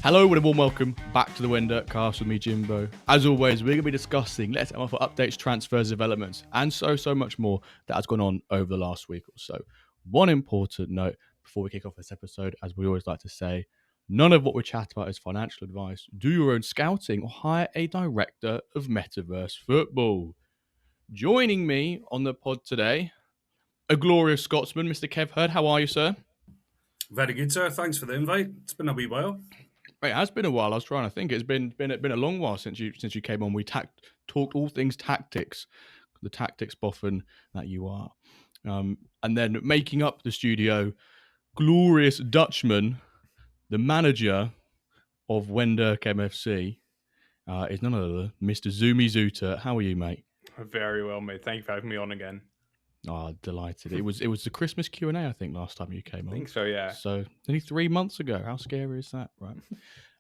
Hello and a warm welcome back to the WenDirkCast with me, Jimbo. As always, we're going to be discussing Let's MFL updates, transfers, developments, and so much more that has gone on over the last week or so. One important note before we kick off this episode, as we always like to say, none of what we chat about is financial advice. Do your own scouting or hire a director of Metaverse Football. Joining me on the pod today, a glorious Scotsman, Mr. Kev Herd. How are you, sir? Very good, sir. Thanks for the invite. It's been a wee while. It has been a while. I was trying to think. It's been a long while since you came on. We talked all things tactics, the tactics boffin that you are, and then making up the studio, glorious Dutchman, the manager of WenDirk MFC, is none other than Mr. Zootert. How are you, mate? Very well, mate. Thank you for having me on again. Oh, delighted. It was the Christmas Q&A, I think, last time you came on. I think so, yeah. So only 3 months ago. How scary is that, right?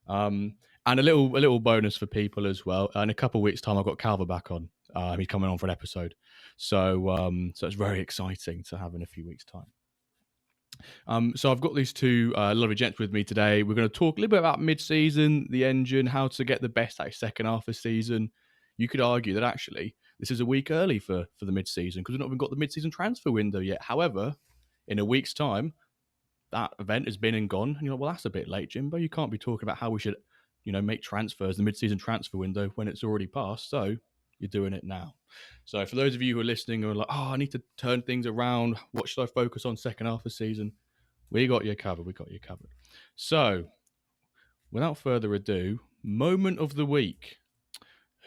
And a little bonus for people as well. In a couple of weeks' time, I've got Calver back on. He's coming on for an episode. So it's very exciting to have in a few weeks' time. So I've got these two lovely gents with me today. We're going to talk a little bit about mid-season, the engine, how to get the best out of second half of the season. You could argue that actually this is a week early for the mid-season because we've not even got the mid-season transfer window yet. However, in a week's time, that event has been and gone. And you're like, well, that's a bit late, Jimbo. You can't be talking about how we should, make transfers, the mid-season transfer window when it's already passed. So you're doing it now. So for those of you who are listening and are like, oh, I need to turn things around. What should I focus on second half of the season? We got you covered. So without further ado, moment of the week.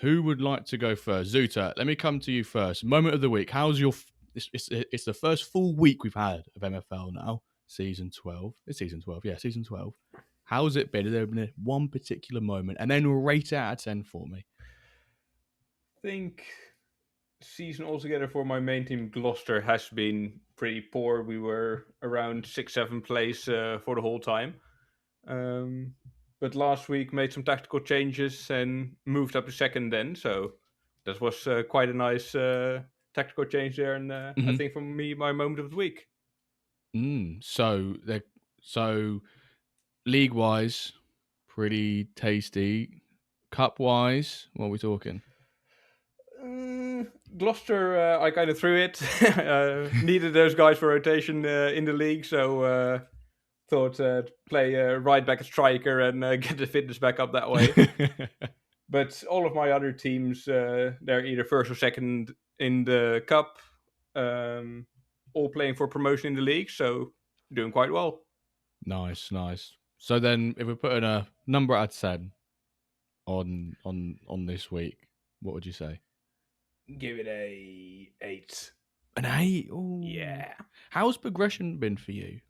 Who would like to go first? Zootert, let me come to you first. Moment of the week. How's your... It's the first full week we've had of MFL now. Season 12. It's season 12. Yeah, season 12. How's it been? Has there been one particular moment? And then rate it out of 10 for me. I think season altogether for my main team, Gloucester, has been pretty poor. We were around 6th-7th place for the whole time. But last week made some tactical changes and moved up to second then. So that was quite a nice tactical change there. And I think for me, my moment of the week. So league-wise, pretty tasty. Cup-wise, what are we talking? Gloucester, I kind of threw it. Needed those guys for rotation in the league, so thought play right back a striker and get the fitness back up that way. But all of my other teams, they're either first or second in the cup, all playing for promotion in the league, so doing quite well. Nice. So then, if we're putting a number out of 10 on this week, what would you say? Give it a 8. An 8? Ooh. Yeah. How's progression been for you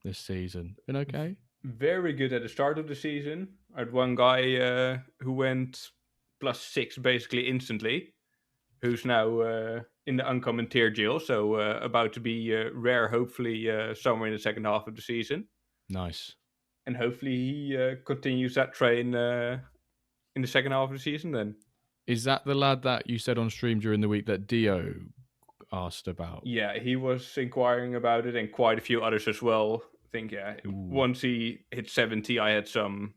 this season? Been okay? Very good at the start of the season. I had one guy who went +6 basically instantly, who's now in the uncommon tier jail, so about to be rare, hopefully somewhere in the second half of the season. Nice. And hopefully he continues that train in the second half of the season then. Is that the lad that you said on stream during the week that Dio asked about? Yeah, he was inquiring about it and quite a few others as well. I think, once he hit 70, I had some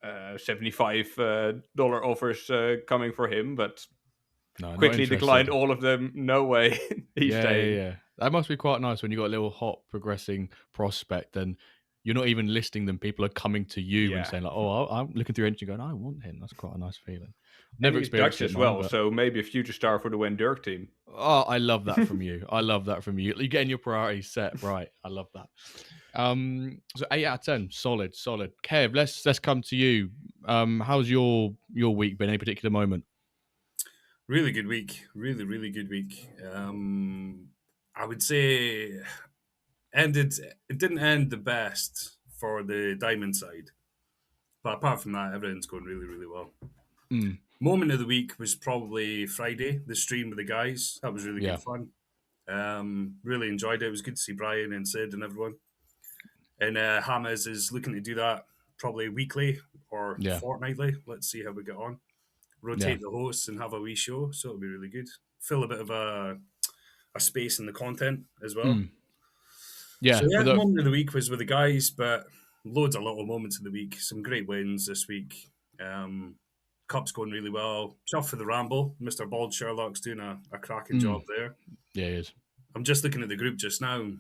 $75 offers coming for him, but quickly declined all of them. No way. He's staying. Yeah. That must be quite nice when you got a little hot progressing prospect and you're not even listing them. People are coming to you and saying like, "Oh, I'm looking through your entry going, I want him." That's quite a nice feeling. Never experienced Dutch as well, so maybe a future star for the WenDirk team. Oh, I love that from you. You're getting your priorities set right. I love that. So 8 out of 10, solid. Kev, let's come to you. How's your week been? Any particular moment? Really good week. Really good week. I would say it didn't end the best for the Diamond side. But apart from that, everything's going really well. Moment of the week was probably Friday, the stream with the guys. That was really good fun. Really enjoyed it. It was good to see Brian and Sid and everyone. And Hammers is looking to do that probably weekly or fortnightly. Let's see how we get on. rotate the hosts and have a wee show. So it'll be really good. Fill a bit of a space in the content as well. Yeah, So for yeah, the moment of the week was with the guys, but loads of little moments of the week. Some great wins this week. Cup's going really well. Chuff for the ramble. Mr. Bald Sherlock's doing a cracking job there. yeah, it is. I'm just looking at the group just now,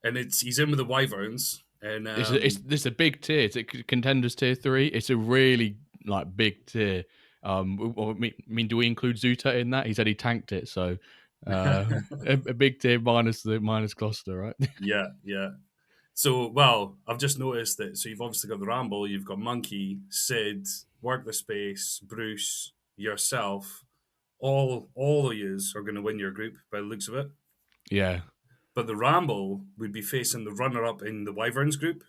and he's in with the Wyverns. And This is a big tier. It's a contenders tier 3. It's a really like big tier. I mean, do we include Zootert in that? He said he tanked it, so a big tier minus Gloucester, right? yeah. So, well, I've just noticed that. So you've obviously got the ramble. You've got Monkey, Sid, Work the Space, Bruce, yourself. All of yous are going to win your group by the looks of it. Yeah, But the ramble would be facing the runner-up in the Wyverns group,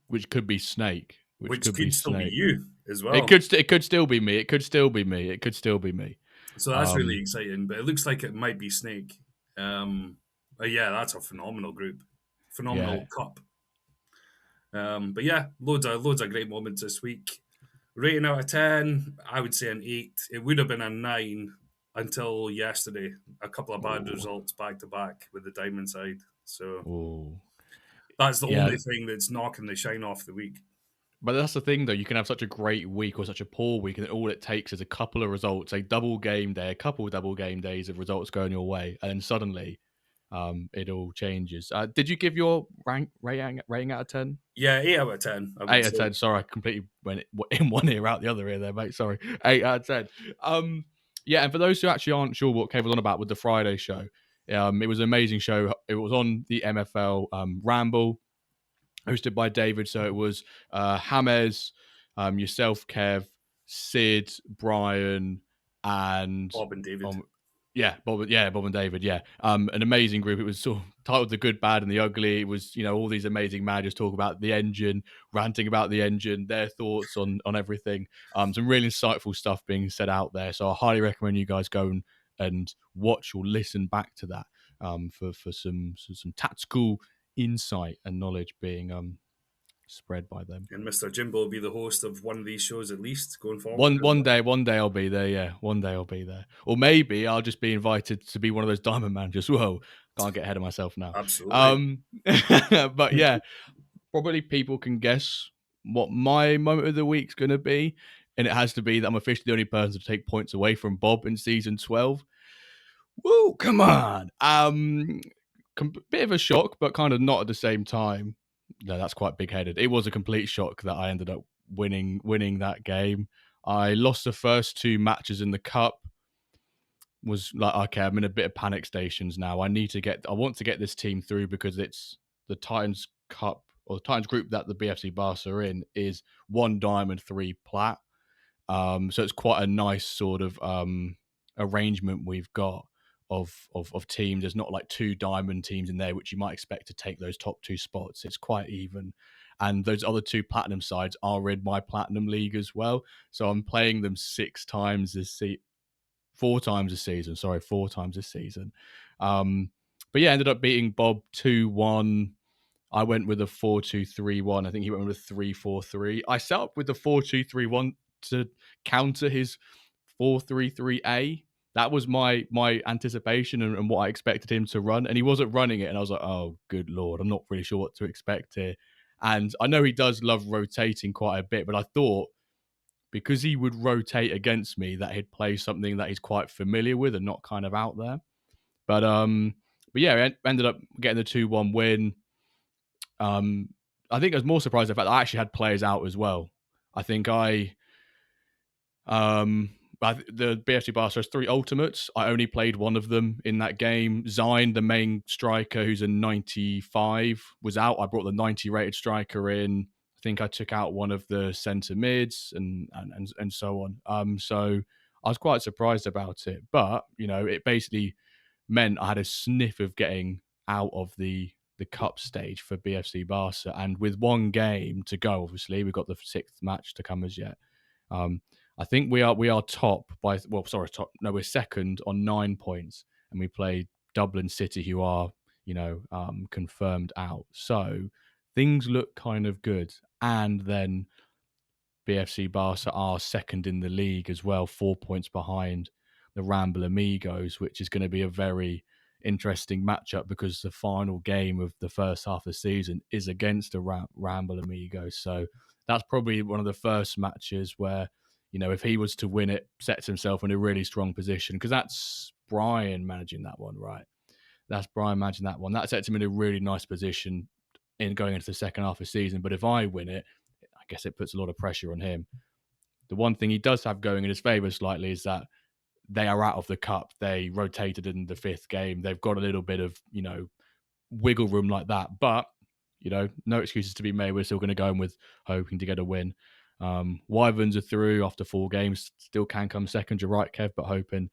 which could be Snake, which could still be you as well. It could still be me. It could still be me. So that's really exciting. But it looks like it might be Snake. But yeah, that's a phenomenal group, phenomenal cup. But yeah, loads of great moments this week. Rating out of 10, I would say an 8. It would have been a 9 until yesterday. A couple of bad results back to back with the diamond side. So that's the only thing that's knocking the shine off the week. But that's the thing, though. You can have such a great week or such a poor week, and all it takes is a couple of results, a double game day, a couple of double game days of results going your way, and then suddenly it all changes. Did you give your rating out of 10? Yeah, 8 out of 10. 8 out of 10. Sorry, I completely went in one ear out the other ear there, mate. Sorry. 8 out of 10. Yeah, and for those who actually aren't sure what Kev was on about with the Friday show, it was an amazing show. It was on the MFL Ramble, hosted by David. So it was James, yourself, Kev, Sid, Brian, and Bob and David. Bob and David. Yeah, an amazing group. It was sort of titled "The Good, Bad, and the Ugly." It was, all these amazing managers talk about the engine, ranting about the engine, their thoughts on everything. Some really insightful stuff being said out there. So I highly recommend you guys go and watch or listen back to that for some tactical insight and knowledge being spread by them. And Mr. Jimbo will be the host of one of these shows at least going forward. One day I'll be there. Yeah, one day I'll be there, or maybe I'll just be invited to be one of those diamond managers. Whoa, can't get ahead of myself now. Absolutely. But yeah, probably people can guess what my moment of the week's going to be, and it has to be that I'm officially the only person to take points away from Bob in season 12. Woo, come on. Bit of a shock, but kind of not at the same time. No, that's quite big-headed. It was a complete shock that I ended up winning that game. I lost the first 2 matches in the cup. Was like, okay, I'm in a bit of panic stations now. I want to get this team through because it's the Titans Cup or the Titans group that the BFC Barca are in is 1 diamond, 3 plat. So it's quite a nice sort of arrangement we've got of teams. There's not like 2 diamond teams in there, which you might expect to take those top 2 spots. It's quite even. And those other 2 platinum sides are in my platinum league as well. So I'm playing them 4 times this season. But yeah, ended up beating Bob 2-1. I went with a 4-2-3-1. I think he went with a 3-4-3. I set up with the 4-2-3-1 to counter his 4-3-3-A. That was my anticipation and what I expected him to run. And he wasn't running it. And I was like, oh, good Lord, I'm not really sure what to expect here. And I know he does love rotating quite a bit, but I thought because he would rotate against me that he'd play something that he's quite familiar with and not kind of out there. But yeah, I ended up getting the 2-1 win. I think I was more surprised at the fact that I actually had players out as well. I think the BFC Barca has 3 ultimates. I only played one of them in that game. Zine, the main striker, who's a 95, was out. I brought the 90 rated striker in. I think I took out one of the centre mids and so on. So I was quite surprised about it. But, it basically meant I had a sniff of getting out of the cup stage for BFC Barca. And with 1 game to go, obviously, we've got the 6th match to come as yet. I think we are top by we're second on 9 points, and we play Dublin City, who are confirmed out. So things look kind of good. And then BFC Barca are second in the league as well, 4 points behind the Ramble Amigos, which is going to be a very interesting matchup because the final game of the first half of the season is against the Ramble Amigos. So that's probably one of the first matches where, if he was to win it, sets himself in a really strong position, because that's Brian managing that one, right? That's Brian managing that one. That sets him in a really nice position in going into the second half of the season. But if I win it, I guess it puts a lot of pressure on him. The one thing he does have going in his favour slightly is that they are out of the cup. They rotated in the fifth game. They've got a little bit of, wiggle room like that. But, no excuses to be made. We're still going to go in with hoping to get a win. Wyverns are through after 4 games. Still can come second. You're right, Kev, but hoping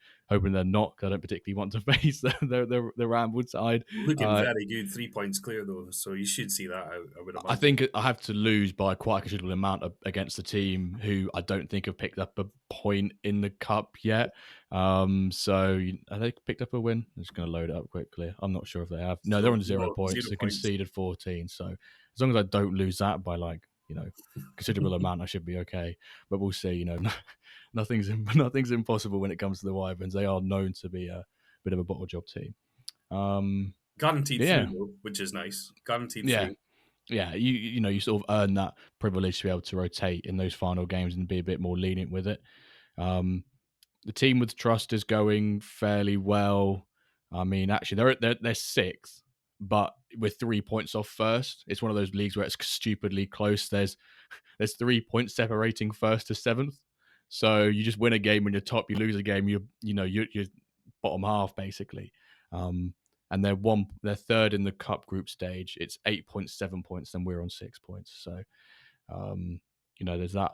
they're not, because I don't particularly want to face the Ramwood side. Looking very good, 3 points clear though, so you should see that out. I would imagine. I think I have to lose by quite a considerable amount against the team who I don't think have picked up a point in the cup yet. So have they picked up a win? I'm just going to load it up quickly. I'm not sure if they have. No, they're on 0 points. 0 They points. conceded 14. So as long as I don't lose that by considerable amount, I should be okay. But we'll see. Nothing's impossible when it comes to the Wyverns. They are known to be a bit of a bottle job team. Guaranteed through, though, which is nice. Guaranteed through. Yeah, you sort of earn that privilege to be able to rotate in those final games and be a bit more lenient with it. The team with trust is going fairly well. I mean, actually, they're sixth, but we're 3 points off first. It's one of those leagues where it's stupidly close. There's 3 points separating first to seventh. So you just win a game when you're top. You lose a game, you're bottom half basically. And they're third in the cup group stage. It's 8.7 points, and we're on 6 points. So, there's that.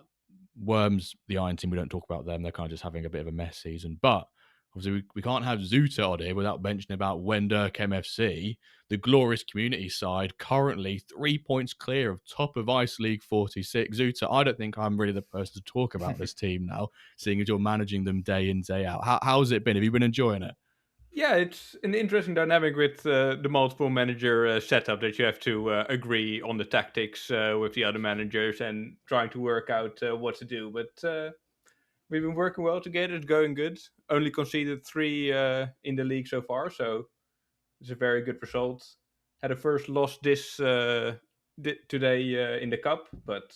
Worms, the Iron team, we don't talk about them. They're kind of just having a bit of a mess season. But obviously, we can't have Zootert on here without mentioning about WenDirk MFC, the glorious community side, currently 3 points clear of top of Ice League 46. Zootert, I don't think I'm really the person to talk about this team now, seeing as you're managing them day in, day out. How's it been? Have you been enjoying it? Yeah, it's an interesting dynamic with the multiple manager setup that you have to agree on the tactics with the other managers and trying to work out what to do. But we've been working well together. It's going good. Only conceded 3 in the league so far, so it's a very good result. Had a first loss today in the cup, but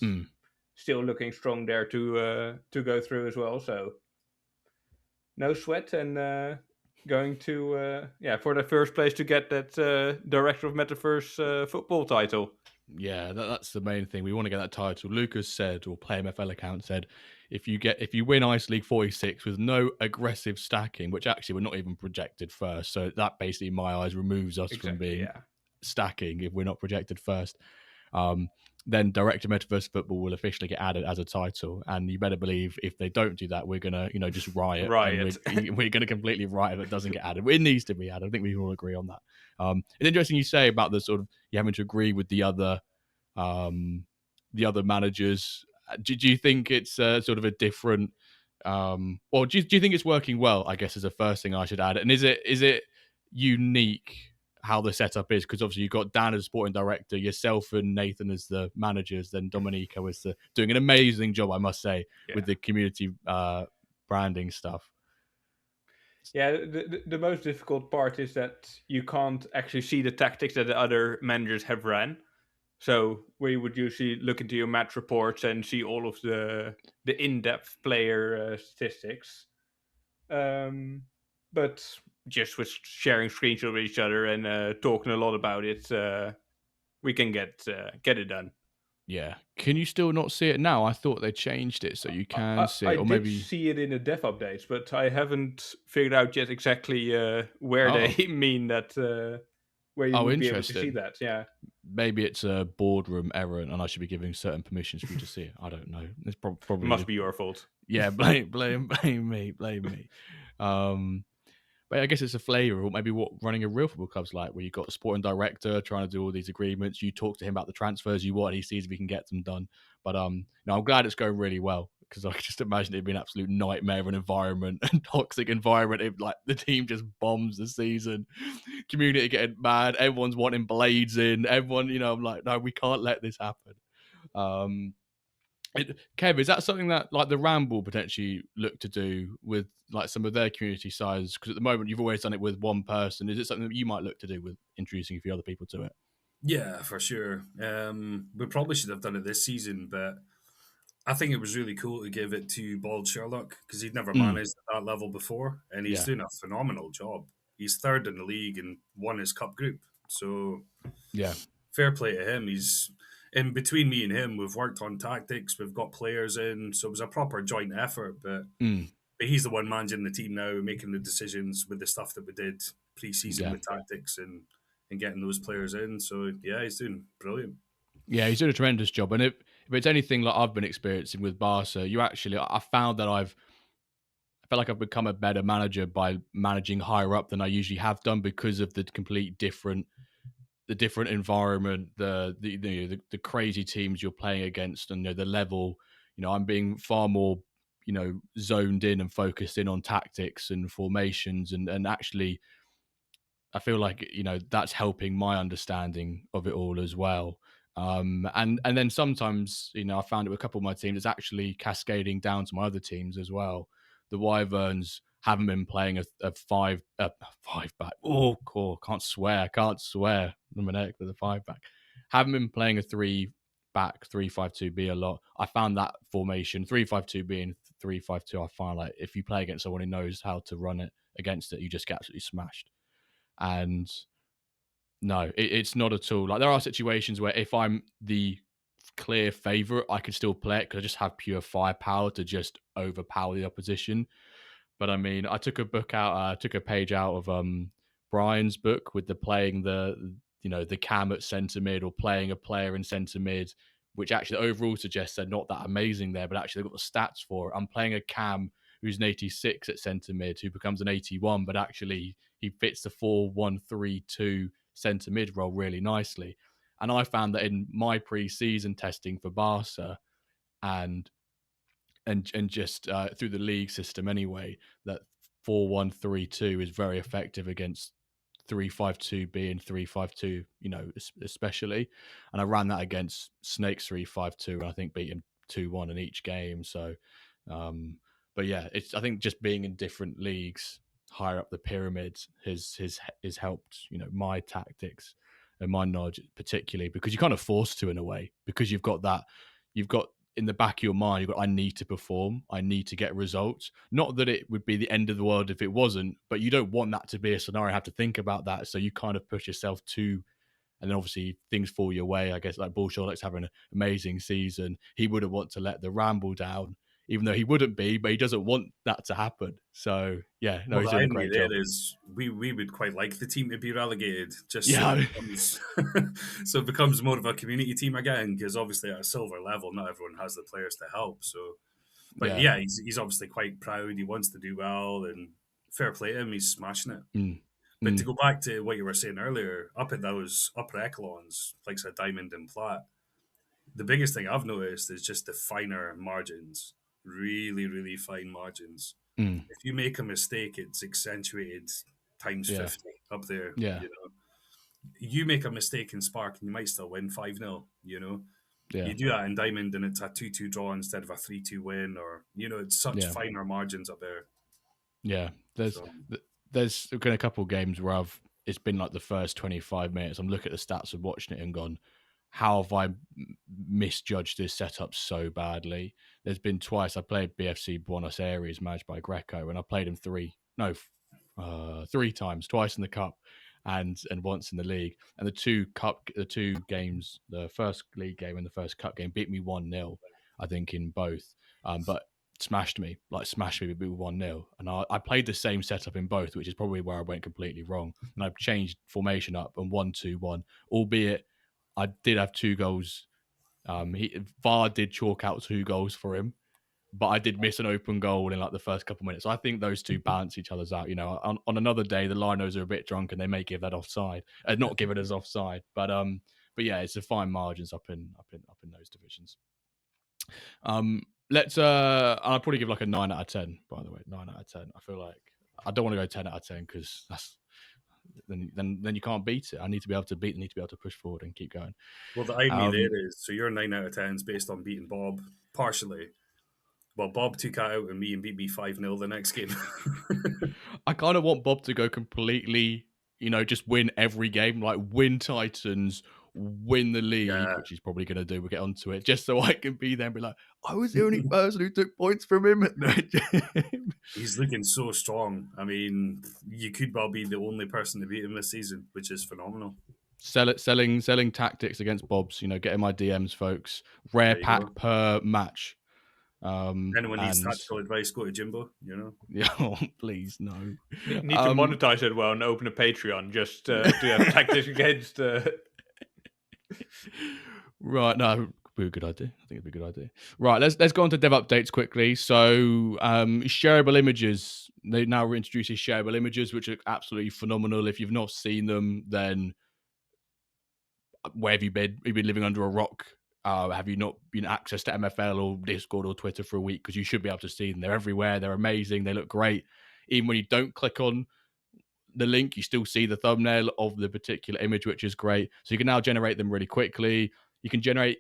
still looking strong there to go through as well. So no sweat and. Going to for the first place to get that director of metaverse football title. Yeah, that's the main thing. We want to get that title. Lucas said, or Play MFL account said, if you win Ice League 46 with no aggressive stacking, which actually we're not even projected first, so that basically in my eyes removes us from being stacking if we're not projected first. Then Director of Metaverse Football will officially get added as a title, and you better believe if they don't do that, we're gonna, just riot. We're gonna completely riot if it doesn't get added. It needs to be added. I think we all agree on that. It's interesting you say about the sort of you having to agree with the other managers. Do you think it's sort of a different, or do you think it's working well? I guess is the first thing I should add. And is it unique how the setup is? Because obviously you've got Dan as sporting director, yourself and Nathan as the managers, then Domenico is doing an amazing job, I must say, with the community branding stuff. Yeah, the most difficult part is that you can't actually see the tactics that the other managers have ran. So we would usually look into your match reports and see all of the in-depth player statistics. But just with sharing screenshots with each other and talking a lot about it, we can get it done. Yeah. Can you still not see it now? I thought they changed it so you can see it. Or maybe did see it in the dev updates, but I haven't figured out yet exactly where they mean that, where you would be able to see that. Yeah. Maybe it's a boardroom error and I should be giving certain permissions for you to see it. I don't know. It's probably must be your fault. Yeah, blame me. But I guess it's a flavour, or maybe what running a real football club's like, where you've got a sporting director trying to do all these agreements. You talk to him about the transfers you want, he sees if he can get them done. But I'm glad it's going really well, because I can just imagine it'd be an absolute nightmare of an environment, a toxic environment. If the team just bombs the season, community getting mad, everyone's wanting blades in, everyone, I'm like, no, we can't let this happen. Kev, is that something that like the Ramble potentially look to do with like some of their community sides? Because at the moment you've always done it with one person. Is it something that you might look to do with introducing a few other people to it? Yeah, for sure. We probably should have done it this season, but I think it was really cool to give it to Bald Sherlock because he'd never Mm, managed at that level before, and he's yeah, doing a phenomenal job. He's third in the league and won his cup group. So yeah, fair play to him. He's in between me and him. We've worked on tactics. We've got players in, so it was a proper joint effort. mm, But he's the one managing the team now, making the decisions with the stuff that we did pre-season yeah. with tactics and getting those players in. So yeah, he's doing brilliant. Yeah, he's doing a tremendous job. And if it's anything like I've been experiencing with Barca, I found that I felt like I've become a better manager by managing higher up than I usually have done because of the different environment, the crazy teams you're playing against, and the level. I'm being far more zoned in and focused in on tactics and formations, and actually I feel like that's helping my understanding of it all as well. And then sometimes I found it with a couple of my teams, it's actually cascading down to my other teams as well. The Wyverns haven't been playing a five back. Oh, cool! Can't swear. I'm an egg with a five back. Haven't been playing a three back 3-5-2-B a lot. I found that formation 3-5-2-B and 3-5-2. I find like if you play against someone who knows how to run it against it, you just get absolutely smashed. And no, it's not at all. Like there are situations where if I'm the clear favorite, I can still play it because I just have pure firepower to just overpower the opposition. But I mean, I took a page out of Brian's book with the playing the cam at centre mid or playing a player in centre mid, which actually overall suggests they're not that amazing there, but actually they've got the stats for it. I'm playing a cam who's an 86 at centre mid who becomes an 81, but actually he fits the 4-1-3-2 centre mid role really nicely. And I found that in my pre-season testing for Barca and just through the league system anyway, that 4-1-3-2 is very effective against 3-5-2-B and 3-5-2, especially. And I ran that against Snake's 3-5-2 and I think beat him 2-1 in each game. So, but yeah, I think just being in different leagues higher up the pyramid has helped, my tactics and my knowledge particularly because you're kind of forced to in a way because you've got in the back of your mind, I need to perform. I need to get results. Not that it would be the end of the world if it wasn't, but you don't want that to be a scenario. I have to think about that. So you kind of push yourself to, and then obviously things fall your way. I guess like Bull Sherlock's having an amazing season. He wouldn't want to let the Ramble down, even though he wouldn't be, but he doesn't want that to happen. So yeah, no, Well, he's the doing a irony great there job. is we would quite like the team to be relegated, just so Yeah, it becomes so it becomes more of a community team again. Because obviously at a silver level, not everyone has the players to help. So, but yeah, yeah, he's obviously quite proud. He wants to do well, and fair play to him. He's smashing it. mm, But to mm, go back to what you were saying earlier, up at those upper echelons, like a diamond and plat, the biggest thing I've noticed is just the finer margins, really, really fine margins. mm, If you make a mistake, it's accentuated times yeah, 50 up there. yeah, You make a mistake in Spark and you might still win 5-0. yeah, You do that in Diamond and it's a 2-2 draw instead of a 3-2 win, or, it's such yeah. finer margins up there. Yeah, So, there's been a couple of games where it's been like the first 25 minutes. I'm looking at the stats of watching it and gone, how have I misjudged this setup so badly? There's been twice I played BFC Buenos Aires managed by Greco, and I played him three times, twice in the cup and once in the league. And the two games, the first league game and the first cup game, beat me 1-0, I think, in both. But smashed me with 1-0. And I played the same setup in both, which is probably where I went completely wrong. And I've changed formation up and 1-2-1, albeit I did have 2 goals. VAR did chalk out 2 goals for him, but I did miss an open goal in like the first couple of minutes. So I think those two balance each other's out. On another day, the Linos are a bit drunk and they may give that offside, not give it as offside. But yeah, it's a fine margins up in those divisions. I'll probably give like a 9 out of 10. By the way, 9 out of 10. I feel like I don't want to go 10 out of 10 because then you can't beat it. I need to be able to beat. I need to be able to push forward and keep going. Well, the irony Um, there is, so your 9 out of 10 is based on beating Bob partially. Well, Bob took it out on me and beat me 5-0 the next game. I kind of want Bob to go completely, just win every game, like win Titans, win the league, Yeah. which he's probably going to do. We'll get onto it, just so I can be there and be like, I was the only person who took points from him. He's looking so strong. I mean, you could well be the only person to beat him this season, which is phenomenal. Selling tactics against Bob's, getting my DMs, folks. Rare There you pack go. per match. Anyone needs tactical advice, go to Jimbo, Yeah, oh, please, no. Need to monetize it well and open a Patreon just to have tactics against. Right, no, it'd be a good idea. I think it'd be a good idea. Right, let's go on to dev updates quickly. So, shareable images. They now reintroduce shareable images, which are absolutely phenomenal. If you've not seen them, then where have you been? Have you been living under a rock? Have you not been access to MFL or Discord or Twitter for a week? Because you should be able to see them. They're everywhere. They're amazing. They look great. Even when you don't click on the link, you still see the thumbnail of the particular image, which is great. So you can now generate them really quickly. You can generate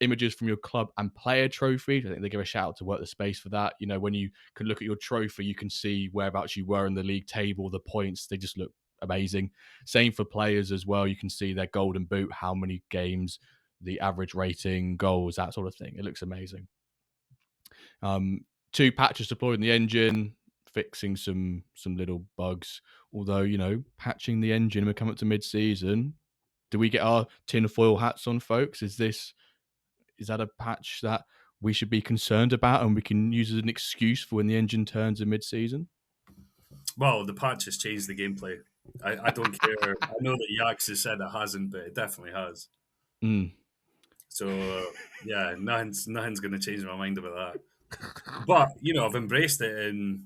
images from your club and player trophies. I think they give a shout out to Work the Space for that. When you can look at your trophy, you can see whereabouts you were in the league table, the points. They just look amazing. Same for players as well. You can see their golden boot, how many games, the average rating, goals, that sort of thing. It looks amazing. 2 patches deployed in the engine, fixing some little bugs. Although, patching the engine, we're coming up to mid-season. Do we get our tinfoil hats on, folks? Is that a patch that we should be concerned about and we can use as an excuse for when the engine turns in mid-season? Well, the patch has changed the gameplay. I don't care. I know that Yax has said it hasn't, but it definitely has. So, yeah, nothing's going to change my mind about that. But, I've embraced it and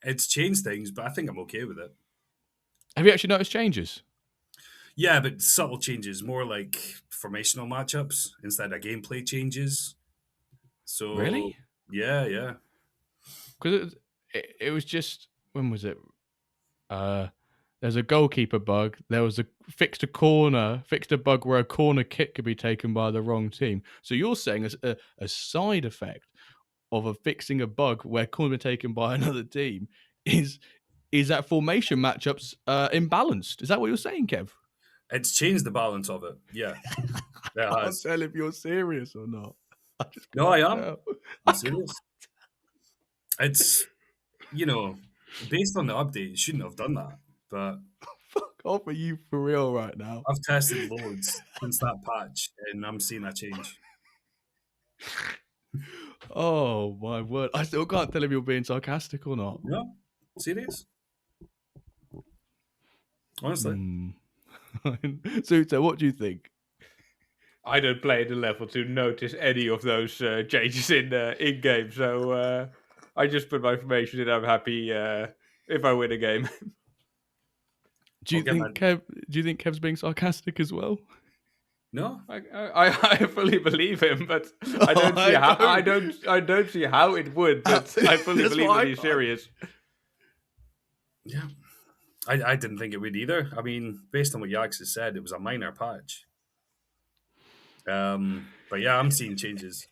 it's changed things, but I think I'm okay with it. Have you actually noticed changes? Yeah, but subtle changes, more like formational matchups instead of gameplay changes. So Really? Yeah. Because it was just, when was it? There's a goalkeeper bug. There was fixed a bug where a corner kick could be taken by the wrong team. So you're saying a side effect of fixing a bug where corner taken by another team is that formation matchups imbalanced? Is that what you're saying, Kev? It's changed the balance of it. Yeah. I can't tell if you're serious or not. No, I am. I'm serious. It's, based on the update, it shouldn't have done that. But fuck off, are you for real right now? I've tested loads since that patch, and I'm seeing a change. Oh my word! I still can't tell if you're being sarcastic or not. No, serious. Honestly. Zootert, what do you think? I don't play at the level to notice any of those changes in game, so I just put my information in. I'm happy if I win a game. Do you think Kev's being sarcastic as well? No, I fully believe him, but I don't see how. I don't see how it would. But I fully believe that he's serious. Yeah, I didn't think it would either. I mean, based on what Yax has said, it was a minor patch. But yeah, I'm seeing changes.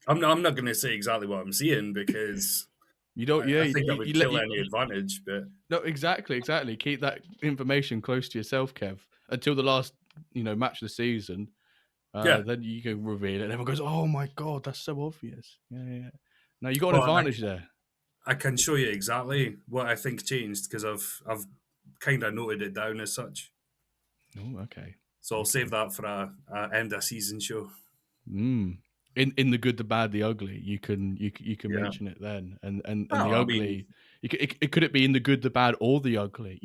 I'm not going to say exactly what I'm seeing because you don't. Yeah, I think that would kill any advantage. But no, exactly. Keep that information close to yourself, Kev, until the last match of the season. Then you can reveal it, and everyone goes, "Oh my god, that's so obvious." Yeah. No, you got an advantage there. I can show you exactly what I think changed because I've kind of noted it down as such. Oh, okay. So I'll save that for a end of season show. In the good, the bad, the ugly, you can mention it then, and the ugly. It could it be in the good, the bad, or the ugly?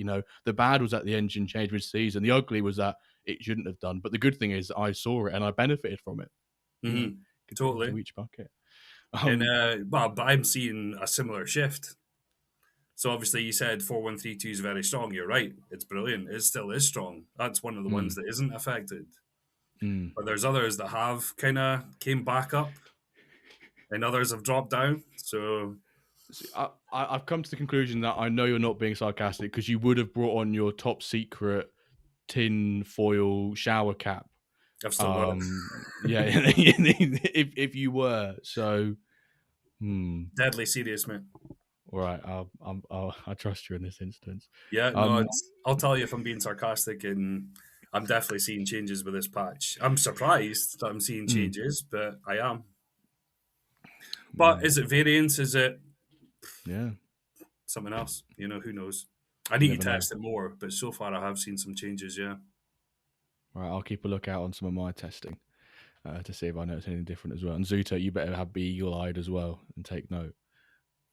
The bad was that the engine changed mid-season. The ugly was that it shouldn't have done. But the good thing is I saw it and I benefited from it. Totally. To each bucket. But I'm seeing a similar shift. So obviously you said 4132 is very strong. You're right. It's brilliant. It still is strong. That's one of the ones that isn't affected. But there's others that have kind of came back up and others have dropped down. So See, I've come to the conclusion that I know you're not being sarcastic because you would have brought on your top secret tin foil shower cap. I've still got it. Yeah, if you were. So, Deadly serious, mate. all right, I trust you in this instance. Yeah, no, I'll tell you if I'm being sarcastic, and I'm definitely seeing changes with this patch. I'm surprised that I'm seeing changes, but I am. But is it variance? Is it Yeah, something else? Who knows? I need to never know. test it more, but so far I have seen some changes, yeah. All right, I'll keep a lookout on some of my testing to see if I notice anything different as well. And Zootert, you better be eagle-eyed as well and take note.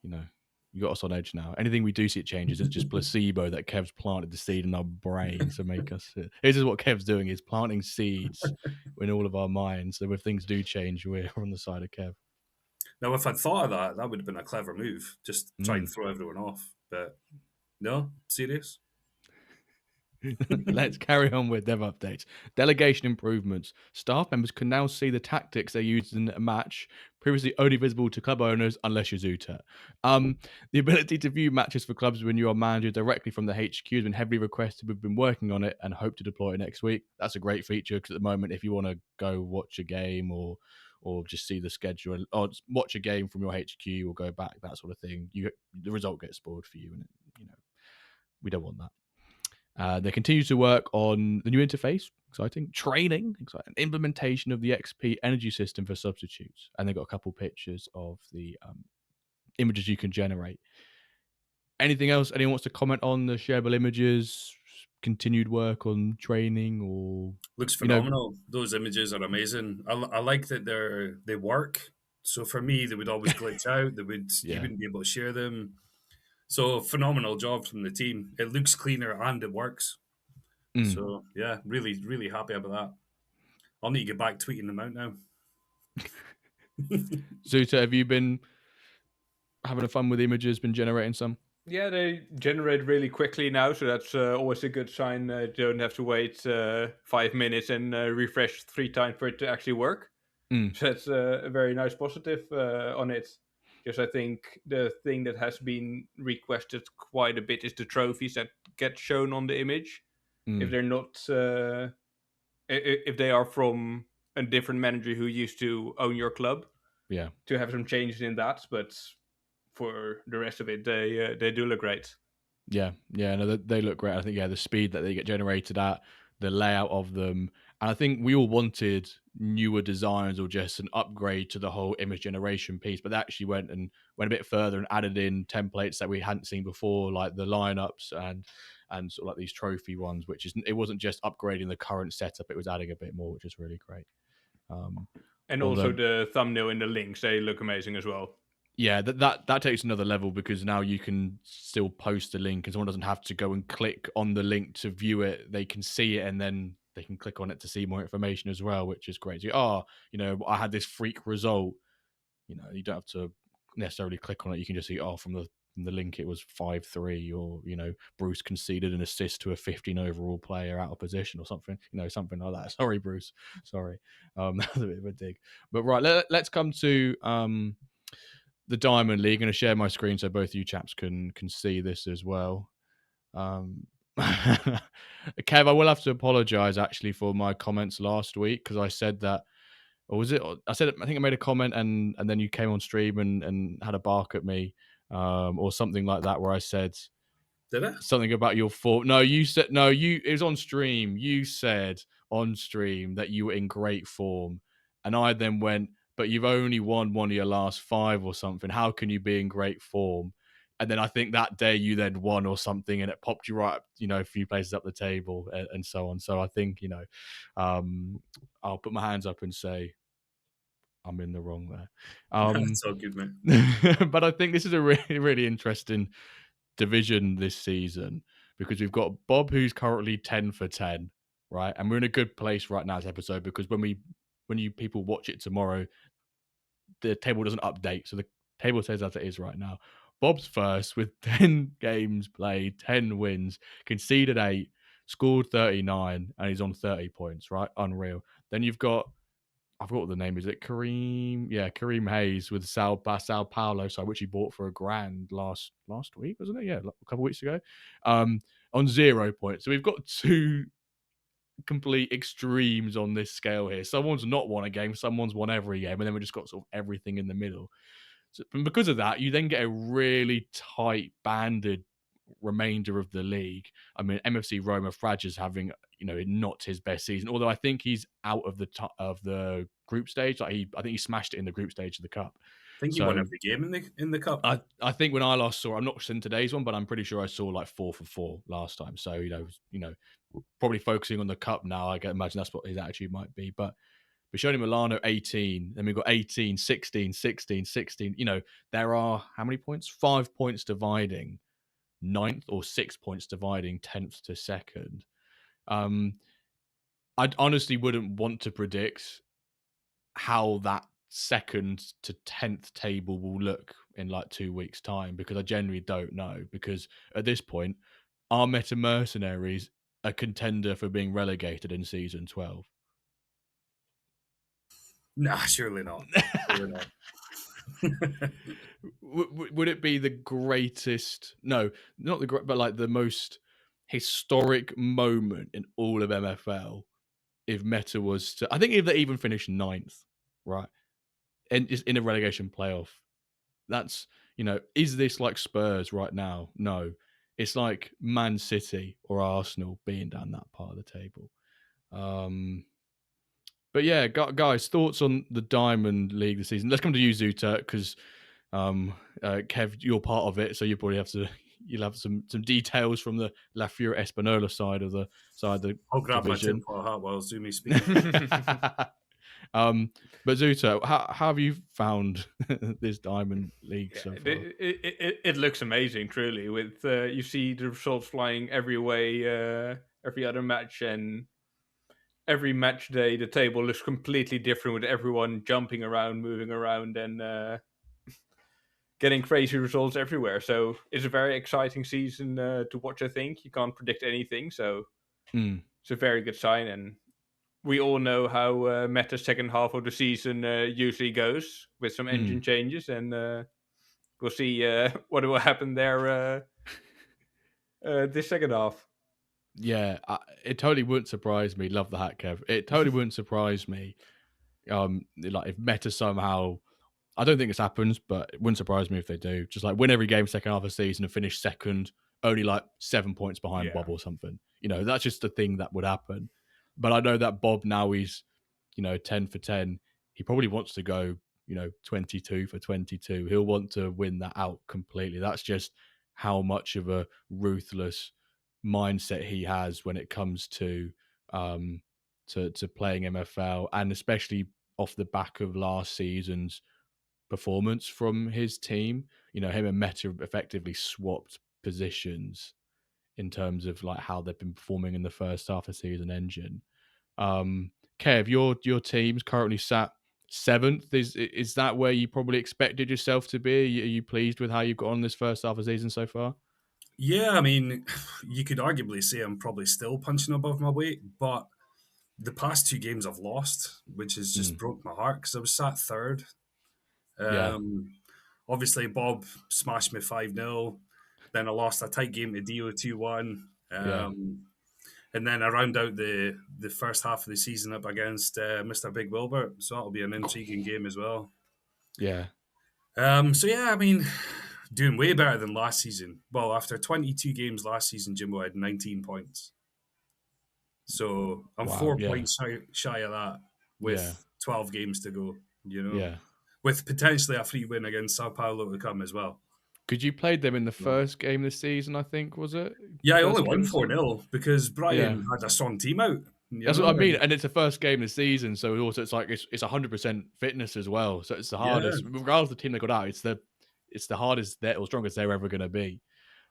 You got us on edge now. Anything we do see it changes, it's just placebo that Kev's planted the seed in our brains to make us. This is what Kev's doing: is planting seeds in all of our minds. So if things do change, we're on the side of Kev. Now, if I'd thought of that would have been a clever move. Just try and throw everyone off. But no, serious. Let's carry on with dev updates. Delegation improvements. Staff members can now see the tactics they used in a match, previously only visible to club owners unless you're Zootert. The ability to view matches for clubs when you are manager directly from the HQ has been heavily requested. We've been working on it and hope to deploy it next week. That's a great feature because at the moment, if you want to go watch a game or just see the schedule or watch a game from your HQ or go back, that sort of thing, the result gets spoiled for you, and we don't want that. They continue to work on the new interface, exciting, training, exciting, implementation of the XP energy system for substitutes, and they've got a couple pictures of the images you can generate. Anything else anyone wants to comment on the shareable images, continued work on training, or looks phenomenal? Those images are amazing. I like that they work. So for me, they would always glitch out. You wouldn't be able to share them. So phenomenal job from the team. It looks cleaner and it works. So yeah, really, really happy about that. I'll need to get back tweeting them out now. Zootert, have you been having fun with the images? Been generating some? Yeah, they generate really quickly now, so that's always a good sign. You don't have to wait 5 minutes and refresh 3 times for it to actually work. So that's a very nice positive on it. Because I think the thing that has been requested quite a bit is the trophies that get shown on the image. If they're not, if they are from a different manager who used to own your club, to have some changes in that. But for the rest of it, they do look great. Yeah, no, they look great. I think the speed that they get generated at, the layout of them, and I think we all wanted newer designs or just an upgrade to the whole image generation piece, but they actually went a bit further and added in templates that we hadn't seen before, like the lineups and sort of like these trophy ones, it wasn't just upgrading the current setup; it was adding a bit more, which is really great. And also the thumbnail and the links, they look amazing as well. Yeah, that takes another level because now you can still post a link and someone doesn't have to go and click on the link to view it. They can see it and then they can click on it to see more information as well, which is great. So, I had this freak result. You don't have to necessarily click on it. You can just see, from the link it was 5-3, or Bruce conceded an assist to a 15 overall player out of position or something. Something like that. Sorry, Bruce. Sorry. That was a bit of a dig. But right, let's come to the Diamond League. I'm going to share my screen so both you chaps can see this as well. Kev, I will have to apologize actually for my comments last week because I said that, or was it? I think I made a comment and then you came on stream and had a bark at me, or something like that, where I said, did I? Something about your form? No, you said no. It was on stream. You said on stream that you were in great form, and I then went, but you've only won one of your last 5 or something. How can you be in great form? And then I think that day you then won or something, and it popped you right up, a few places up the table and so on. So I think, I'll put my hands up and say I'm in the wrong there. That's all good, mate. But I think this is a really, really interesting division this season because we've got Bob, who's currently 10 for 10, right? And we're in a good place right now this episode because when you people watch it tomorrow, the table doesn't update, so the table says as it is right now. Bob's first with 10 games played, 10 wins, conceded 8, scored 39, and he's on 30 points, right? Unreal. Then you've got I forgot what the name is. It Kareem? Yeah, Kareem Hayes with Sao Paulo, so which he bought for $1,000 last week, wasn't it? Yeah, a couple of weeks ago. On 0 points. So we've got two complete extremes on this scale here. Someone's not won a game, someone's won every game, and then we just got sort of everything in the middle. So, and because of that, you then get a really tight banded remainder of the league. I mean, MFC Roma Frager's having, not his best season. Although I think he's out of the group stage. I think he smashed it in the group stage of the cup. I think he won every game in the cup. I think when I last saw, I'm not sure in today's one, but I'm pretty sure I saw like 4 for 4 last time. So probably focusing on the cup now. I can imagine that's what his attitude might be. But Bishoni Milano 18, then we've got 18, 16, 16, 16. There are how many points? 5 points dividing 9th or 6 points dividing 10th to 2nd. I honestly wouldn't want to predict how that 2nd to 10th table will look in like 2 weeks' time, because I genuinely don't know. Because at this point, are Meta Mercenaries a contender for being relegated in season 12? Nah, surely not. Surely not. Would it be the greatest? No, not the great, but like the most historic moment in all of MFL if Meta was to. I think if they even finished 9th, right, and just in a relegation playoff, that's is this like Spurs right now? No, it's like Man City or Arsenal being down that part of the table. But yeah, guys, thoughts on the Diamond League this season? Let's come to you, Zootert, because Kev, you're part of it, so you probably you'll have some details from the La Fiera Espanola side of the I'll grab division. my tinfoil hat while Zumi speaks. But Zootert, how have you found this Diamond League so far? It looks amazing, truly. With you see the results flying every way, every other match, and every match day, the table looks completely different with everyone jumping around, moving around, and getting crazy results everywhere. So it's a very exciting season to watch, I think. You can't predict anything, so it's a very good sign. And we all know how Meta's second half of the season usually goes, with some engine changes, and we'll see what will happen there this second half. Yeah, it totally wouldn't surprise me. Love the hat, Kev. It totally wouldn't surprise me. Like if Meta somehow, I don't think this happens, but it wouldn't surprise me if they do. Just like win every game second half of the season and finish second, only like 7 points behind Bob or something. That's just the thing that would happen. But I know that Bob now he's, 10 for 10. He probably wants to go, 22 for 22. He'll want to win that out completely. That's just how much of a ruthless mindset he has when it comes to playing MFL, and especially off the back of last season's performance from his team. Him and Meta effectively swapped positions in terms of like how they've been performing in the first half of season engine. Kev, your team's currently sat 7th. Is that where you probably expected yourself to be? Are you pleased with how you've got on this first half of season so far? Yeah, I mean, you could arguably say I'm probably still punching above my weight, but the past 2 games I've lost, which has just broke my heart because I was sat 3rd. Obviously, Bob smashed me 5-0. Then I lost a tight game to Dio 2-1. And then I round out the first half of the season up against Mr. Big Wilbert. So that'll be an intriguing game as well. Yeah. So yeah, I mean, doing way better than last season. Well, after 22 games last season, Jimbo had 19 points. So I'm 4 points shy of that with 12 games to go, with potentially a free win against Sao Paulo to come as well. Because you played them in the first game this season, I think, was it? Yeah, I only won 4-0 because Brian had a strong team out. That's what I mean, and it's the first game of the season, so also it's like it's 100% fitness as well. So it's the hardest, regardless of the team that got out. It's the hardest or strongest they're ever going to be.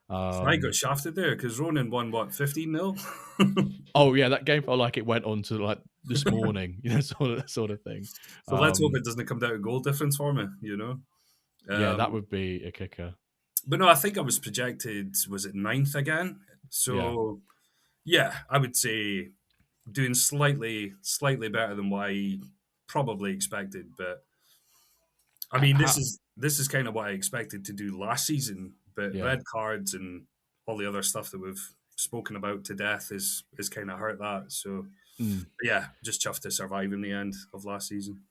So I got shafted there because Ronan won 15-0. Oh yeah, that game felt like it went on to like this morning, sort of thing. So let's hope it doesn't come down to goal difference for me. Yeah, that would be a kicker. But no, I think I was projected. Was it 9th again? So yeah, I would say doing slightly better than what I probably expected. But I H- mean, How? this is kind of what I expected to do last season. But Yeah. red cards and all the other stuff that we've spoken about to death is kind of hurt that. So Mm. yeah, just chuffed to survive in the end of last season.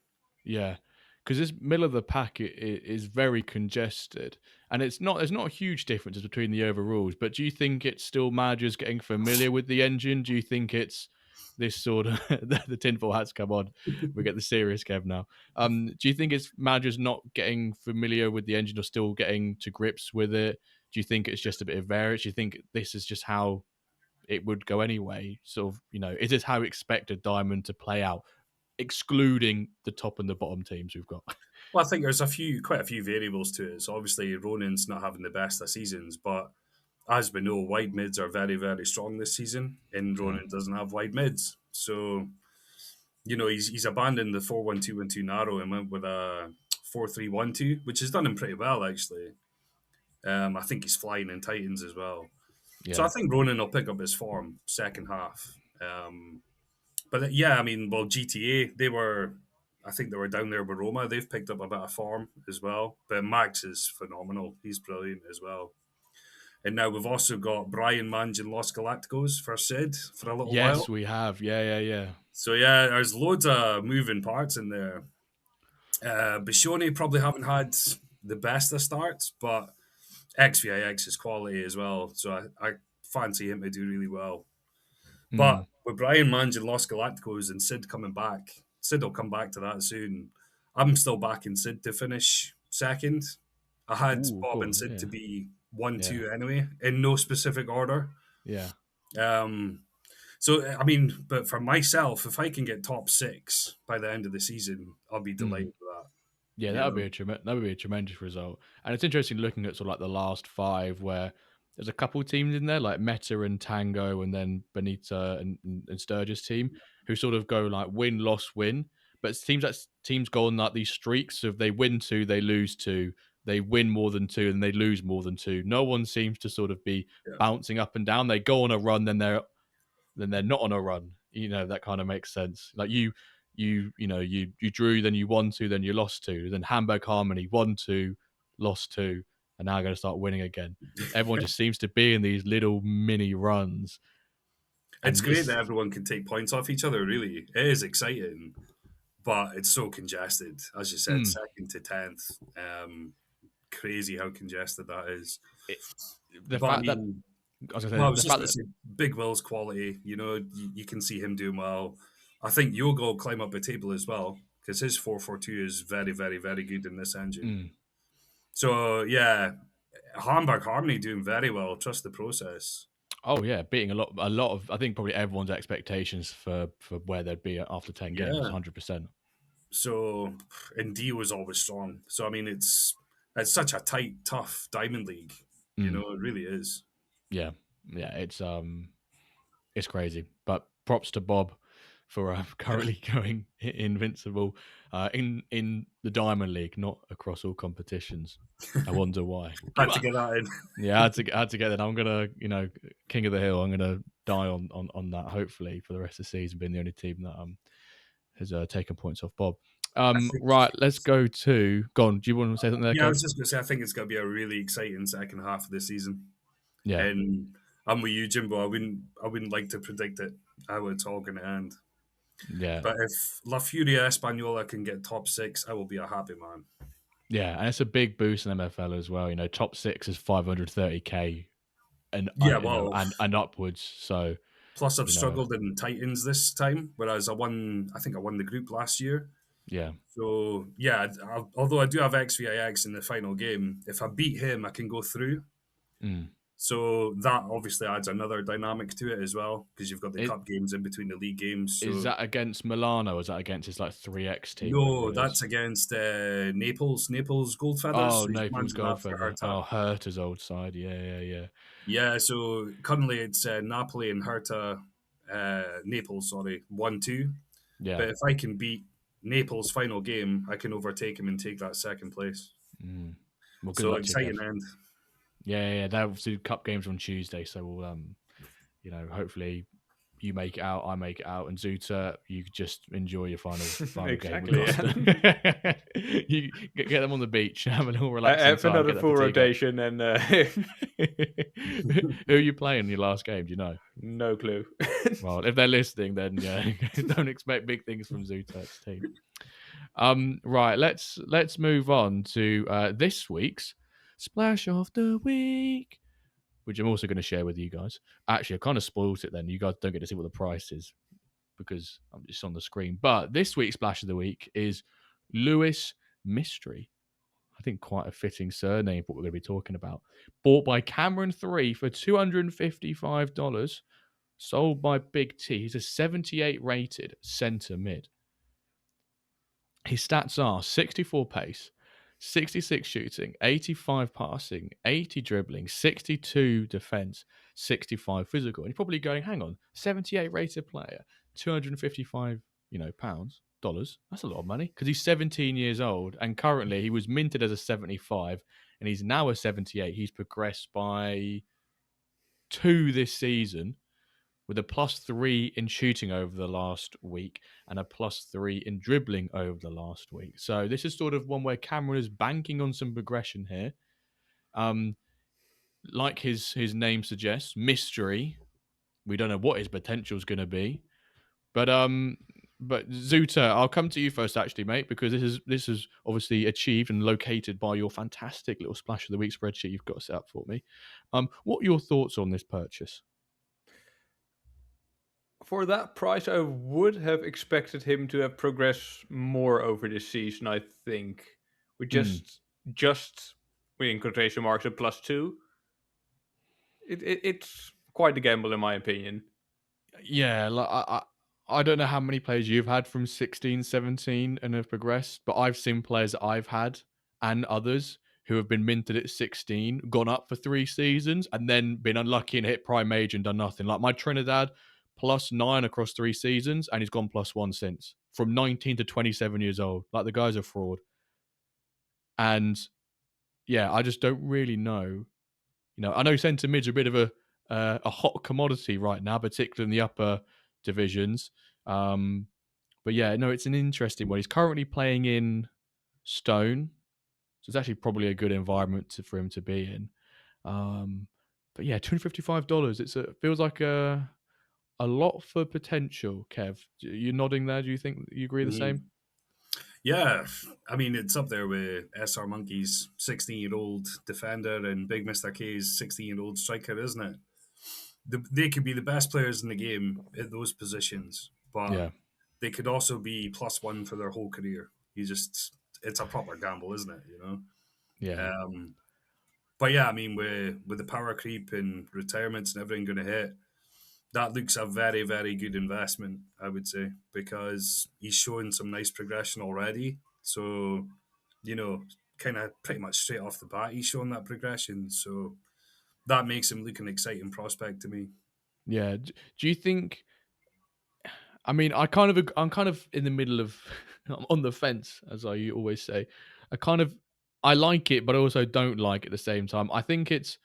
Yeah, because this middle of the pack is very congested, and it's not. There's not huge differences between the overalls. But do you think it's still managers getting familiar with the engine? Do you think it's this sort of the tinfoil hats come on? We get the serious Kev now. Do you think it's managers not getting familiar with the engine or still getting to grips with it? Do you think it's just a bit of variance? Do you think this is just how it would go anyway? Sort of, is this how we expected Diamond to play out, excluding the top and the bottom teams we've got? Well, I think there's quite a few variables to it. So obviously, Ronan's not having the best of seasons, but as we know, wide mids are very, very strong this season, and True. Ronan doesn't have wide mids. So, he's abandoned the 4-1-2-1-2 narrow and went with a 4-3-1-2, which has done him pretty well, actually. I think he's flying in Titans as well. So Yeah. I think Ronan will pick up his form second half. But yeah, I mean, well, GTA, I think they were down there with Roma. They've picked up a bit of form as well. But Max is phenomenal. He's brilliant as well. And now we've also got Brian managing Los Galacticos for Sid for a little while. Yes, we have. Yeah. So yeah, there's loads of moving parts in there. Bishoni probably haven't had the best of starts, but XVIX is quality as well. So I fancy him to do really well. But Mm. with Brian managing Los Galacticos and Sid coming back, Sid will come back to that soon. I'm still backing Sid to finish second. I had Ooh, Bob and good. Sid Yeah. to be 1 Yeah. 2 anyway, in no specific order. Yeah. Um, so, I mean, but for myself, if I can get top 6 by the end of the season, I'll be delighted with that. Yeah, You that would know? be a tremendous result. And it's interesting looking at sort of like the last 5 where there's a couple teams in there like Meta and Tango and then Benita and Sturgis team who sort of go like win, loss, win. But it seems like teams go on like these streaks of they win 2, they lose 2, they win more than 2, and they lose more than 2. No one seems to sort of be Yeah. bouncing up and down. They go on a run, then they're not on a run. That kind of makes sense. Like you drew, then you won 2, then you lost 2. Then Hamburg Harmony won 2, lost 2, and now going to start winning again. Everyone just seems to be in these little mini runs. It's And great that everyone can take points off each other, really. It is exciting, but it's so congested. As you said, second to 10th. Crazy how congested that is. The But I fact that mean, I was going to well, I say was the just fact going to that say, Big Will's quality, you can see him doing well. I think Yoga will climb up the table as well because his 4-4-2 is very, very, very good in this engine. So, yeah, Hamburg Harmony doing very well. Trust the process. oh yeah, beating a lot of I think probably everyone's expectations for where they'd be after 10 games, Yeah. 100%. So, and D was always strong. So, I mean, it's such a tight, tough Diamond League. It really is. Yeah, it's crazy. But props to Bob for currently going invincible in the Diamond League, not across all competitions. I wonder why. Had to get that in. Yeah, I had to get that. I'm gonna, King of the Hill. I'm gonna die on that. Hopefully for the rest of the season, being the only team that has taken points off Bob. Right, let's go to. Go on. Do you want to say something there, Yeah, I Kev? was just going to say, I think it's going to be a really exciting second half of the season. Yeah. And I'm with you, Jimbo. I wouldn't like to predict it how it's all going to end. Yeah. But if La Furia Española can get top 6, I will be a happy man. Yeah, and it's a big boost in MFL as well. Top 6 is 530k and and upwards. So plus, I've struggled in Titans this time, whereas I think I won the group last year. Yeah. So yeah, although I do have XVIX in the final game, if I beat him, I can go through. So that obviously adds another dynamic to it as well, because you've got the cup games in between the league games. So. Is that against Milano? Or is that against his 3x team? No, that's against Naples. Naples Goldfeathers. Oh, Naples Goldfeather. Oh, Herta's old side. Yeah. Yeah, so currently it's Napoli and Herta, Naples, 1-2. Yeah. But if I can beat Naples' final game, I can overtake him and take that second place. Well, good so luck exciting end. Yeah. They'll do cup games on Tuesday, so we'll hopefully you make it out, I make it out, and Zootert, you just enjoy your final game with Exactly, Gloucester. You get them on the beach, have a little relaxing have time. another Get that full fatigue rotation, and Who are you playing in your last game? Do you know? no clue. Well, if they're listening, then yeah, don't expect big things from Zootert's team. Right, let's move on to this week's Splash of the Week, which I'm also going to share with you guys. Actually, I kind of spoiled it then. You guys don't get to see what the price is because I'm just on the screen. But this week's Splash of the Week is Lewis Mystery. I think quite a fitting surname for what we're going to be talking about. Bought by Cameron 3 for $255. Sold by Big T. He's a 78 rated centre mid. His stats are 64 pace, 66 shooting, 85 passing, 80 dribbling, 62 defense, 65 physical. And you're probably going, hang on, 78 rated player, 255, pounds, dollars. That's a lot of money because he's 17 years old and currently he was minted as a 75 and he's now a 78. He's progressed by 2 this season, with a +3 in shooting over the last week and a +3 in dribbling over the last week. So this is sort of one where Cameron is banking on some progression here. Like his name suggests, mystery. We don't know what his potential is going to be. But Zootert, I'll come to you first, actually, mate, because this is obviously achieved and located by your fantastic little Splash of the Week spreadsheet you've got set up for me. What are your thoughts on this purchase? For that price, I would have expected him to have progressed more over this season. I think we just in quotation marks a +2. It's quite a gamble in my opinion. Yeah, like I don't know how many players you've had from 16, 17 and have progressed, but I've seen players that I've had and others who have been minted at 16, gone up for 3 seasons, and then been unlucky and hit Prime Age and done nothing. Like my Trinidad, +9 across 3 seasons, and he's gone +1 since. From 19 to 27 years old. Like the guy's a fraud. And yeah, I just don't really know. I know centre mid's a bit of a hot commodity right now, particularly in the upper divisions. But yeah, no, it's an interesting one. He's currently playing in Stone, so it's actually probably a good environment for him to be in. But yeah, $255. It feels like a lot for potential. Kev, you're nodding there. Do you think you agree the same? Yeah, I mean, it's up there with SR Monkey's 16-year-old defender and Big Mr. K's 16-year-old striker, isn't it? They could be the best players in the game at those positions, but they could also be +1 for their whole career. It's a proper gamble, isn't it? Yeah. But yeah, I mean, with the power creep and retirements and everything going to hit, that looks a very, very good investment, I would say, because he's showing some nice progression already. So, kind of pretty much straight off the bat, he's showing that progression. So that makes him look an exciting prospect to me. Yeah. Do you think? I mean, I'm kind of in the middle of, I'm on the fence, as I always say. I like it, but I also don't like it at the same time. I think it's,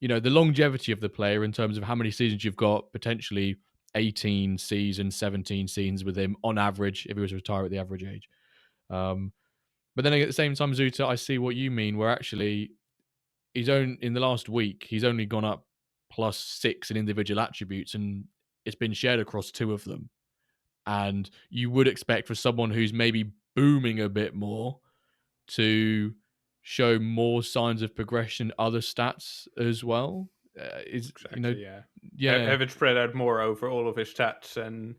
the longevity of the player in terms of how many seasons you've got, potentially 18 seasons, 17 seasons with him on average, if he was to retire at the average age. But then at the same time, Zuta, I see what you mean, where actually in the last week, he's only gone up +6 in individual attributes, and it's been shared across 2 of them. And you would expect for someone who's maybe booming a bit more to show more signs of progression, other stats as well. Exactly, have it spread out more over all of his stats, and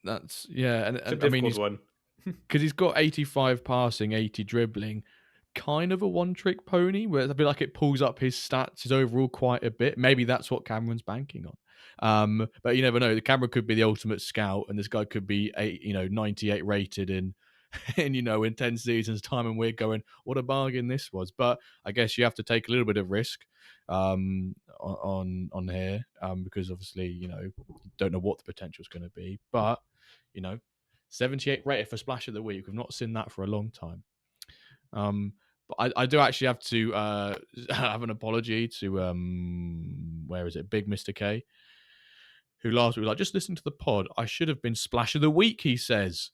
that's and it's a difficult one because he's got 85 passing, 80 dribbling, kind of a one-trick pony, where I feel like it pulls up his stats, his overall quite a bit. Maybe that's what Cameron's banking on. But you never know. The Cameron could be the ultimate scout, and this guy could be 98 rated in 10 seasons time, and we're going, what a bargain this was. But I guess you have to take a little bit of risk on here, because obviously you don't know what the potential is going to be. But 78 rated for Splash of the Week, we've not seen that for a long time. But I do actually have to have an apology to where is it? Big Mr. K, who last week was like, just listen to the pod. I should have been splash of the week, he says.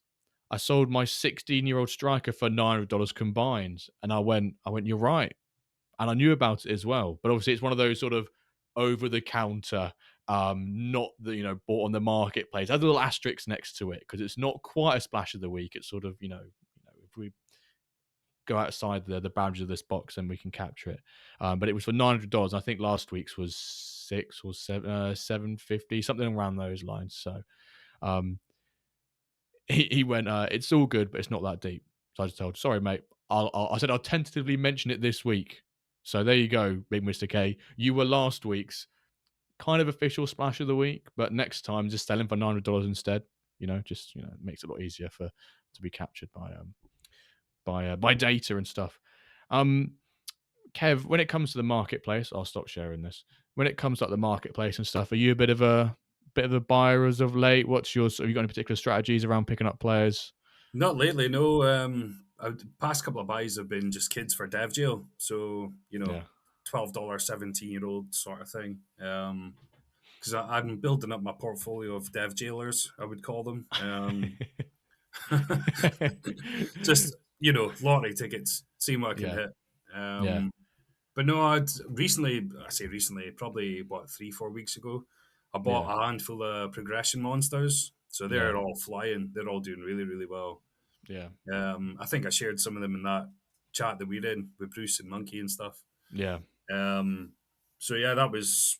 I sold my 16-year-old striker for $900 combined. And I went, you're right. And I knew about it as well. But obviously it's one of those sort of over-the-counter, not the, bought on the marketplace. It has a little asterisk next to it because it's not quite a splash of the week. It's sort of, if we go outside the boundaries of this box and we can capture it. But it was for $900. I think last week's was $6 or $750, something around those lines. So he went, it's all good, but it's not that deep. So I just told, sorry, mate. I said I'll tentatively mention it this week. So there you go, Big Mr. K. You were last week's kind of official splash of the week, but next time just sell him for $900 instead. Just it makes it a lot easier to be captured by data and stuff. Kev, when it comes to the marketplace, I'll stop sharing this. When it comes to the marketplace and stuff, are you a bit of a buyer as of late? What's yours? Have you got any particular strategies around picking up players? Not lately, no. The past couple of buys have been just kids for dev jail, so $12 17-year-old sort of thing. Because I'm building up my portfolio of dev jailers, I would call them. Just lottery tickets, seeing what I can hit. But no, I say recently, probably 3-4 weeks ago, I bought a handful of progression monsters. So they're all flying. They're all doing really, really well. Yeah. I think I shared some of them in that chat that we're in with Bruce and Monkey and stuff. Yeah. So yeah, that was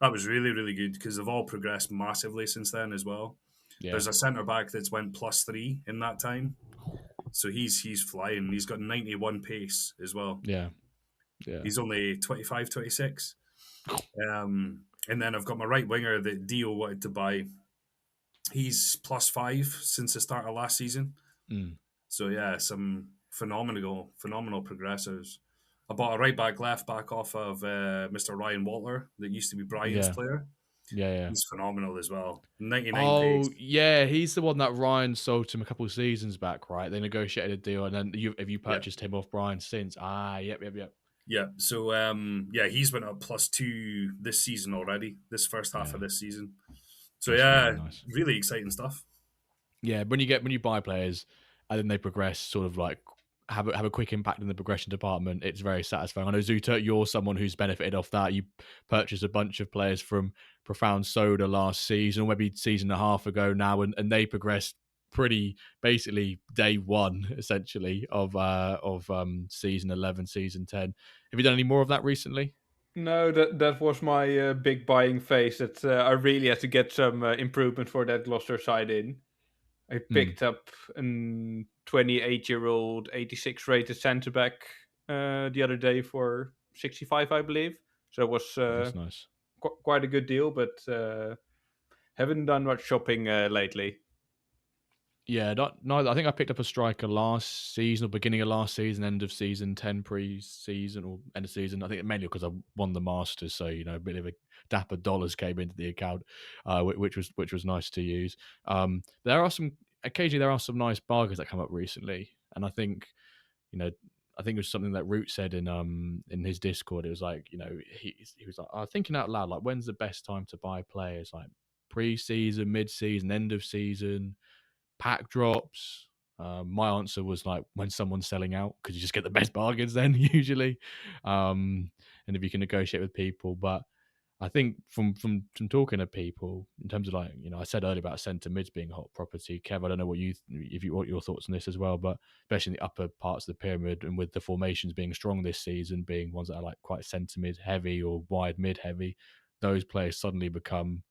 really, really good because they've all progressed massively since then as well. Yeah. There's a centre back that's went +3 in that time. So he's flying. He's got 91 pace as well. Yeah. Yeah. He's only 25, 26. And then I've got my right winger that Dio wanted to buy. He's +5 since the start of last season. So yeah, some phenomenal progressors. I bought a right back, left back off of Mr. Ryan Walter that used to be Brian's player. Yeah. He's phenomenal as well. 99 pace. Yeah, he's the one that Ryan sold to him a couple of seasons back, right? They negotiated a deal, and then have you purchased him off Brian since? Yep. Yeah, so he's went up +2 this season already, this first half of this season. So that's really nice. Really exciting stuff. Yeah, when you buy players and then they progress, sort of like have a quick impact in the progression department, it's very satisfying. I know Zootert, you're someone who's benefited off that. You purchased a bunch of players from Profound Soda last season, or maybe season and a half ago now, and they progressed pretty basically day one essentially of season 11, season 10. Have you done any more of that recently? No, that was my big buying phase. That I really had to get some improvement for that Gloucester side in. I picked up a 28-year-old 86 rated centre back the other day for 65, I believe. So it was that's nice. Quite a good deal, but haven't done much shopping lately. Yeah, I think I picked up a striker last season or beginning of last season, end of season 10 pre-season or end of season. I think mainly because I won the Masters, so a bit of a dapper dollars came into the account, which was nice to use. Occasionally there are some nice bargains that come up recently, and I think it was something that Root said in his Discord. It was like he was like, thinking out loud, like when's the best time to buy players, like pre-season, mid-season, end of season. Pack drops. My answer was like when someone's selling out, because you just get the best bargains then usually, and if you can negotiate with people. But I think from talking to people in terms of I said earlier about centre mids being a hot property. Kev, I don't know what your thoughts on this as well, but especially in the upper parts of the pyramid and with the formations being strong this season, being ones that are like quite centre mid heavy or wide mid heavy, those players suddenly become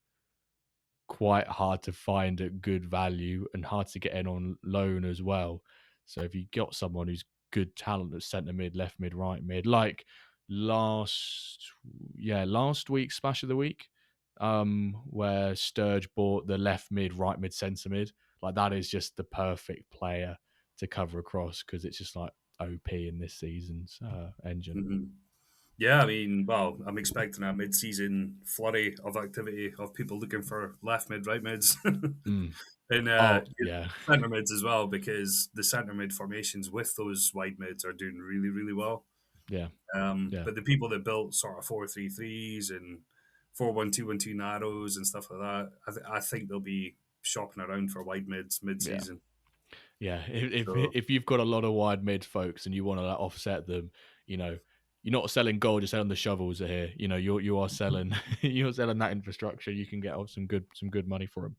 quite hard to find at good value and hard to get in on loan as well. So if you got someone who's good talent at centre mid, left mid, right mid, like last week's splash of the week, where Sturge bought the left mid, right mid, centre mid, like that is just the perfect player to cover across because it's just like OP in this season's engine. Mm-hmm. Yeah, I mean, well, I'm expecting a mid-season flurry of activity of people looking for left mid, right mids, and centre mids as well, because the centre mid formations with those wide mids are doing really, really well. Yeah. But the people that built sort of 4-3-3s and 4-1-2-1-2 narrows and stuff like that. I think they'll be shopping around for wide mids mid-season. Yeah, if So if you've got a lot of wide mid folks and you want to like, offset them, you know, you're not selling gold, you're selling the shovels here. You know, you are selling you're selling that infrastructure. You can get off some good money for them.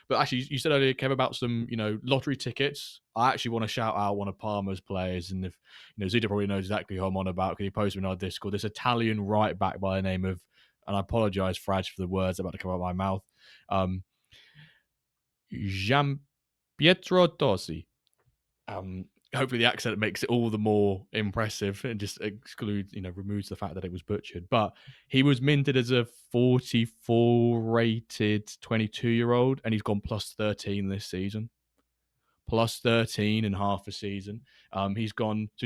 But actually, you said earlier, Kev, about some lottery tickets. I actually want to shout out one of Parma's players, and if Zita probably knows exactly who I'm on about because he posted in our Discord. This Italian right back by the name of, and I apologize, Fraj, for the words about to come out of my mouth. Jean Pietro Tosi. Hopefully the accent makes it all the more impressive and just removes the fact that it was butchered. But he was minted as a 44 rated 22-year-old, and he's gone plus 13 this season. Plus 13 in half a season. He's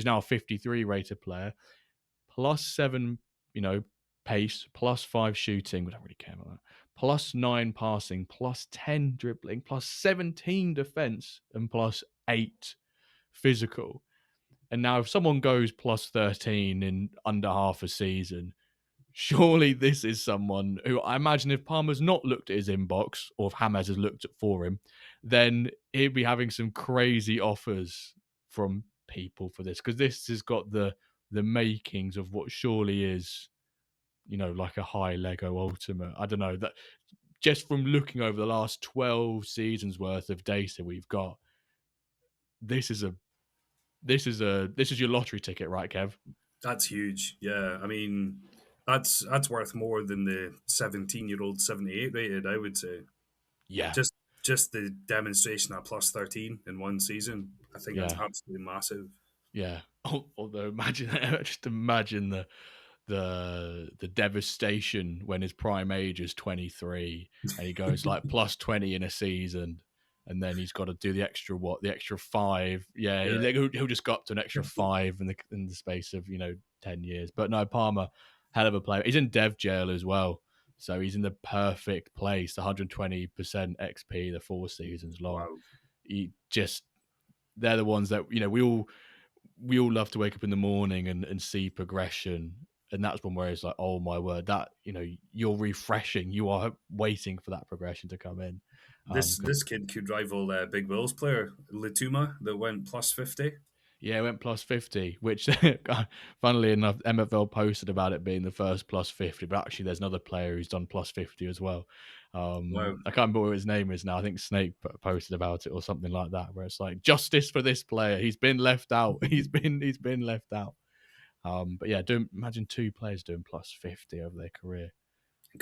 now a 53 rated player. Plus 7, pace, plus 5 shooting. We don't really care about that. Plus 9 passing, plus 10 dribbling, plus 17 defense, and plus 8 physical. And now if someone goes plus 13 in under half a season, surely this is someone who I imagine if Palmer's not looked at his inbox or if James has looked at for him, then he'd be having some crazy offers from people for this, because this has got the makings of what surely is like a high Lego Ultimate. I don't know, that just from looking over the last 12 seasons worth of data we've got, this is your lottery ticket, right, Kev? that's huge. Yeah, I mean, that's worth more than the 17-year-old 78 rated, I would say. Yeah. Just the demonstration at plus 13 in one season, I think that's absolutely massive. Yeah. Although just imagine the devastation when his prime age is 23 and he goes like plus 20 in a season, and then he's got to do the extra 5. He'll just go up to an extra 5 in the space of 10 years. But no, Palmer, hell of a player. He's in dev jail as well, so he's in the perfect place. 120% XP the 4 seasons long. Wow. They're the ones that we all love to wake up in the morning and see progression. And that's one where it's like, oh my word, that you're refreshing. You are waiting for that progression to come in. This kid could rival Big Will's player, Lituma, that went plus 50. Yeah, it went plus 50, which, funnily enough, MFL posted about it being the first plus 50, but actually there's another player who's done plus 50 as well. Wow. I can't remember what his name is now. I think Snake posted about it or something like that, where it's like, justice for this player. He's been left out. He's been left out. But yeah, imagine 2 players doing plus 50 over their career.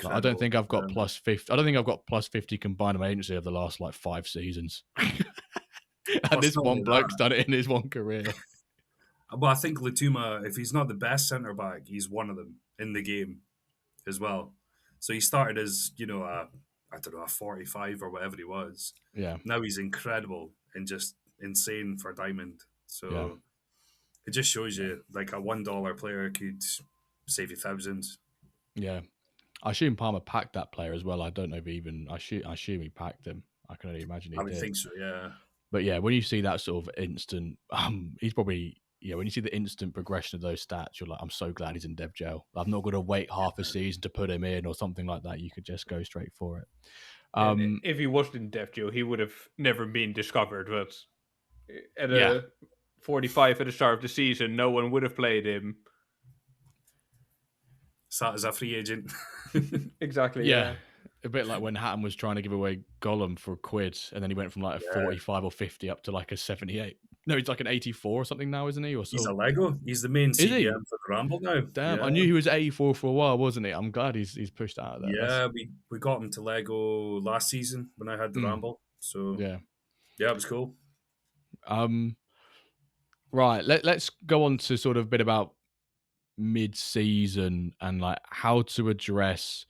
Like, I don't think I've got plus 50. I don't think I've got plus 50 combined in my agency over the last 5 seasons. And this one bloke's done it in his one career. But I think Lituma, if he's not the best centre back, he's one of them in the game as well. So he started as a 45 or whatever he was. Yeah. Now he's incredible and just insane for Diamond. So it just shows you like a $1 player could save you thousands. Yeah. I assume Palmer packed that player as well. I don't know if I assume he packed him. I can only imagine he did. I would think so, yeah. But yeah, when you see that sort of instant, he's probably, when you see the instant progression of those stats, you're like, I'm so glad he's in dev jail. I'm not going to wait half a season to put him in or something like that. You could just go straight for it. If he wasn't in dev jail, he would have never been discovered. But at a 45 at the start of the season, no one would have played him. Sat as a free agent. Exactly, yeah. A bit like when Hatton was trying to give away Gollum for £1, and then he went from like a 45 or 50 up to like a 78. No, he's like an 84 or something now, isn't he? He's a Lego. He's the main CDM for the Ramble now. Damn, I knew he was 84 for a while, wasn't he? I'm glad he's pushed out of that. Yeah, we got him to Lego last season when I had the Ramble. So yeah, it was cool. Right, let's go on to sort of a bit about mid-season and like how to address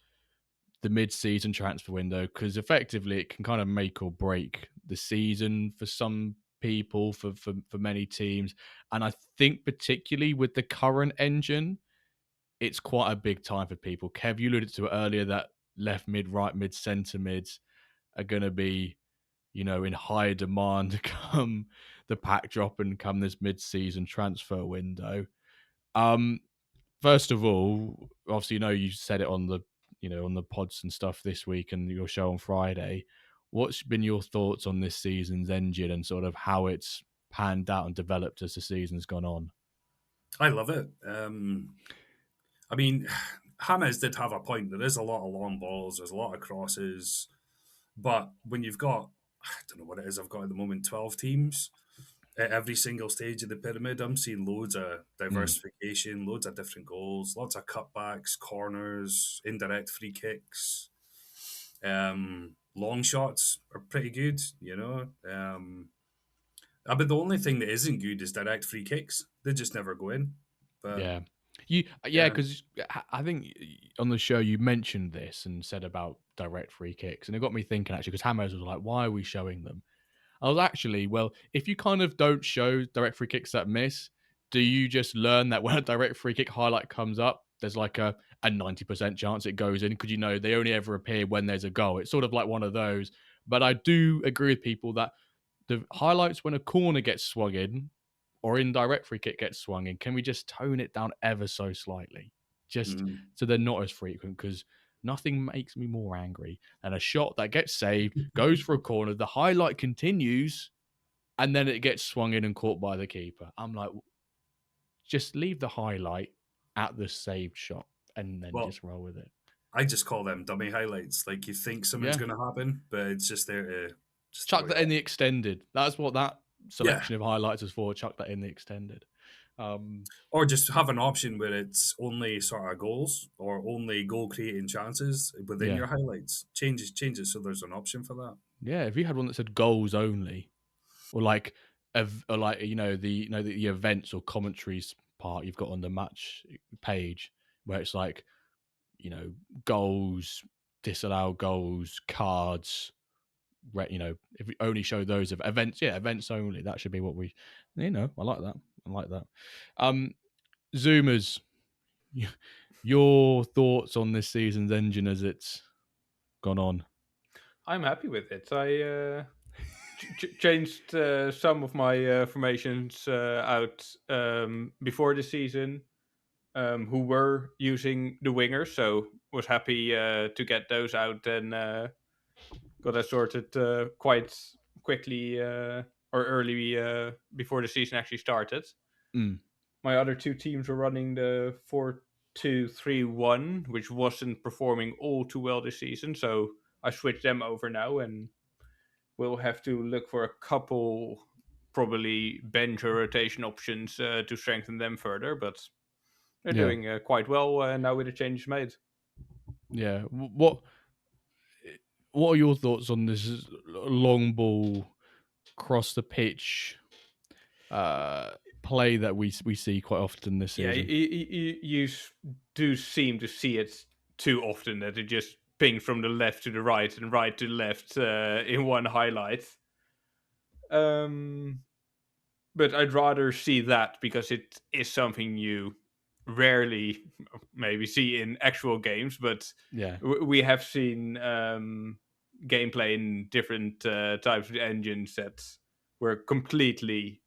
the mid-season transfer window, because effectively it can kind of make or break the season for some people, for many teams. And I think particularly with the current engine, it's quite a big time for people. Kev, you alluded to it earlier that left mid, right mid, centre mids are going to be, in high demand come the pack drop and come this mid-season transfer window. First of all, obviously, you said it on the on the pods and stuff this week and your show on Friday. What's been your thoughts on this season's engine and sort of how it's panned out and developed as the season's gone on? I love it. I mean, James did have a point. There is a lot of long balls. There's a lot of crosses. But when you've got, I don't know what it is I've got at the moment, 12 teams at every single stage of the pyramid, I'm seeing loads of diversification, loads of different goals, lots of cutbacks, corners, indirect free kicks. Long shots are pretty good, but the only thing that isn't good is direct free kicks. They just never go in. But because I think on the show you mentioned this and said about direct free kicks, and it got me thinking actually, because Hammers was like, "Why are we showing them?" I was actually, well, if you kind of don't show direct free kicks that miss, do you just learn that when a direct free kick highlight comes up, there's like a 90% chance it goes in because they only ever appear when there's a goal. It's sort of like one of those. But I do agree with people that the highlights when a corner gets swung in or indirect free kick gets swung in, can we just tone it down ever so slightly? Just so they're not as frequent, because nothing makes me more angry than a shot that gets saved, goes for a corner, the highlight continues, and then it gets swung in and caught by the keeper. I'm like, just leave the highlight at the saved shot and then just roll with it. I just call them dummy highlights. Like, you think something's going to happen, but it's just there to just chuck that in the extended. That's what that selection of highlights is for. Chuck that in the extended. Or just have an option where it's only sort of goals or only goal creating chances within your highlights. Changes so there's an option for that. Yeah, if you had one that said goals only, or like the events or commentaries part you've got on the match page where it's like, goals, disallowed goals, cards. If we only show those of events, events only. That should be what we. I like that. Zoomers, your thoughts on this season's engine as it's gone on? I'm happy with it. I changed some of my formations out before the season, who were using the wingers, so was happy to get those out and got that sorted quite quickly or early before the season actually started. My other two teams were running the 4-2-3-1, which wasn't performing all too well this season, so I switched them over now, and we'll have to look for a couple probably bench or rotation options to strengthen them further, but they're doing quite well now with the changes made. Yeah. What are your thoughts on this long ball cross the pitch play that we see quite often this season? Yeah, you do seem to see it too often, that it just pings from the left to the right and right to the left in one highlight. But I'd rather see that because it is something you rarely maybe see in actual games, but we have seen gameplay in different types of engines that were completely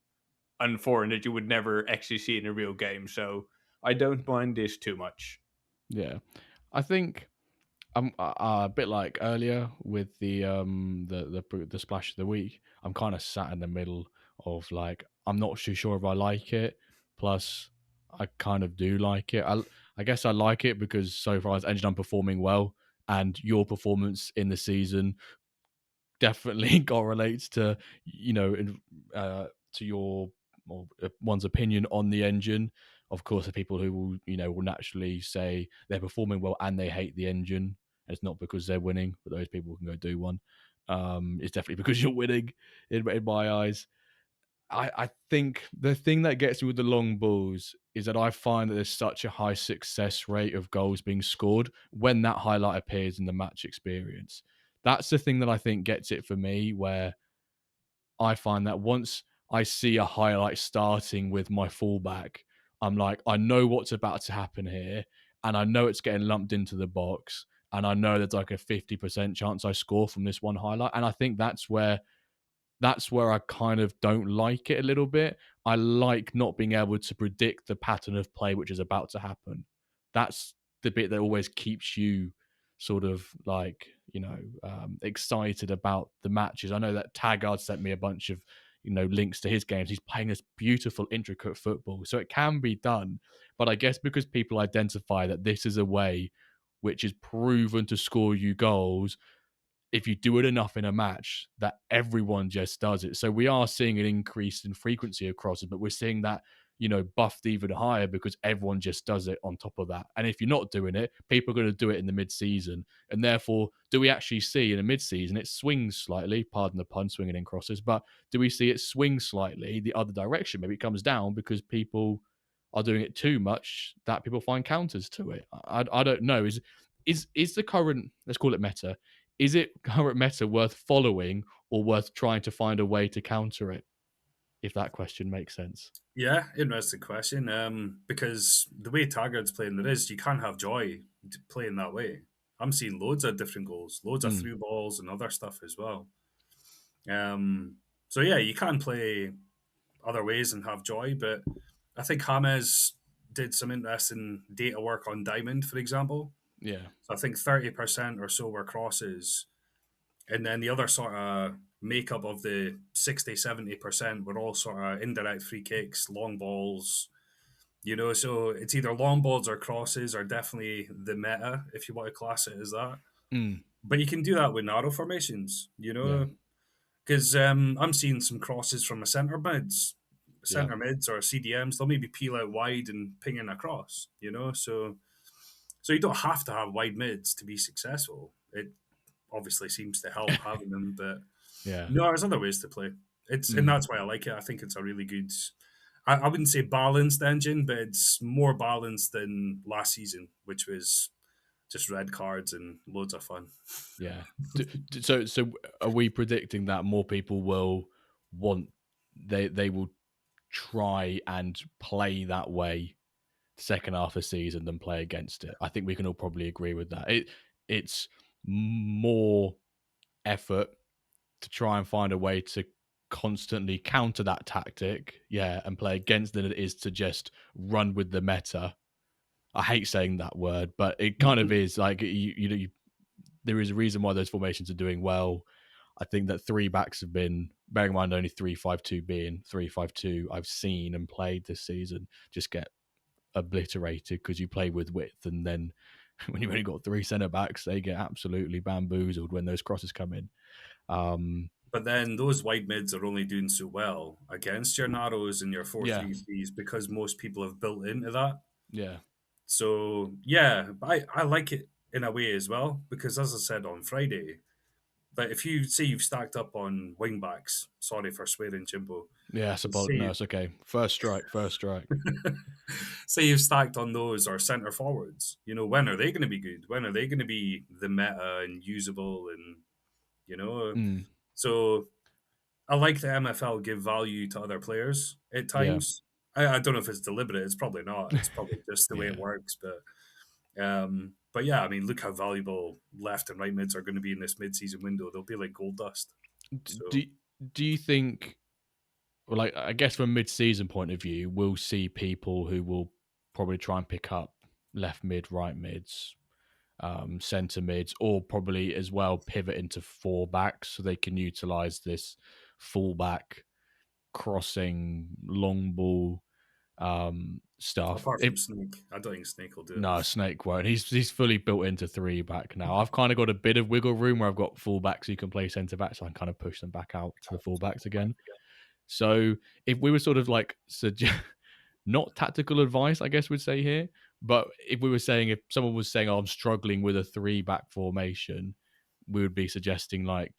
unforeign that you would never actually see in a real game. So I don't mind this too much. Yeah, I think I'm a bit like earlier with the splash of the week. I'm kind of sat in the middle of like, I'm not too sure if I like it. Plus, I kind of do like it. I guess I like it because so far as engine performing well, and your performance in the season definitely correlates to to your one's opinion on the engine. Of course, the people who will naturally say they're performing well and they hate the engine. It's not because they're winning, but those people can go do one. It's definitely because you're winning in my eyes. I think the thing that gets me with the long balls is that I find that there's such a high success rate of goals being scored when that highlight appears in the match experience. That's the thing that I think gets it for me, where I find that once I see a highlight starting with my fullback, I'm like, I know what's about to happen here, and I know it's getting lumped into the box, and I know there's like a 50% chance I score from this one highlight. And I think that's where I kind of don't like it a little bit. I like not being able to predict the pattern of play which is about to happen. That's the bit that always keeps you sort of like, excited about the matches. I know that Taggart sent me a bunch of, links to his games. He's playing this beautiful, intricate football. So it can be done. But I guess because people identify that this is a way which is proven to score you goals, if you do it enough in a match, that everyone just does it. So we are seeing an increase in frequency of crosses, but we're seeing that, buffed even higher because everyone just does it on top of that. And if you're not doing it, people are going to do it in the mid-season. And therefore, do we actually see in a mid-season, it swings slightly, pardon the pun, swinging in crosses, but do we see it swing slightly the other direction? Maybe it comes down because people are doing it too much, that people find counters to it. I don't know. Is the current, let's call it meta, is it current meta worth following or worth trying to find a way to counter it? If that question makes sense. Yeah, interesting question. Because the way Taggart's playing, you can't have joy playing that way. I'm seeing loads of different goals, loads of through balls and other stuff as well. So yeah, you can play other ways and have joy, but I think James did some interesting data work on Diamond, for example. Yeah. So I think 30% or so were crosses. And then the other sort of makeup of the 60-70% were all sort of indirect free kicks, long balls, so it's either long balls or crosses are definitely the meta, if you want to class it as that. But you can do that with narrow formations, because I'm seeing some crosses from a centre mids or CDMs. They'll maybe peel out wide and ping in across, so you don't have to have wide mids to be successful. It obviously seems to help having them, but no, there's other ways to play. And that's why I like it. I think it's a really good, I wouldn't say balanced engine, but it's more balanced than last season, which was just red cards and loads of fun. Yeah. So are we predicting that more people will they will try and play that way second half of the season than play against it? I think we can all probably agree with that. It's more effort to try and find a way to constantly counter that tactic, and play against than it is to just run with the meta. I hate saying that word, but it kind of is like there is a reason why those formations are doing well. I think that three backs have been, bearing in mind only 3-5-2 and 3-5-2 I've seen and played this season, just get obliterated because you play with width, and then when you've only got three centre backs, they get absolutely bamboozled when those crosses come in. But then those wide mids are only doing so well against your narrows and your 4-3-3s because most people have built into that. Yeah. So yeah, I like it in a way as well, because as I said on Friday, but if you say you've stacked up on wing backs, sorry for swearing, Jimbo. Yeah, no, it's okay. First strike. Say you've stacked on those or centre forwards. When are they going to be good? When are they going to be the meta and usable? And so I like the MFL give value to other players at times. I don't know if it's deliberate. It's probably not. It's probably just the way it works. But yeah, I mean, look how valuable left and right mids are going to be in this mid-season window. They'll be like gold dust. So. Do you think, well, like, I guess from a mid-season point of view, we'll see people who will probably try and pick up left mid, right mids, centre mids, or probably as well pivot into four backs so they can utilise this fullback crossing long ball stuff. Apart from Snake, I don't think Snake will do it. No, Snake won't. He's fully built into three back now. I've kind of got a bit of wiggle room where I've got full backs who can play centre back, so I can kind of push them back out to the full backs again. So if we were sort of like not tactical advice, I guess we'd say here, but if we were saying, if someone was saying, "Oh, I'm struggling with a three back formation," we would be suggesting, like,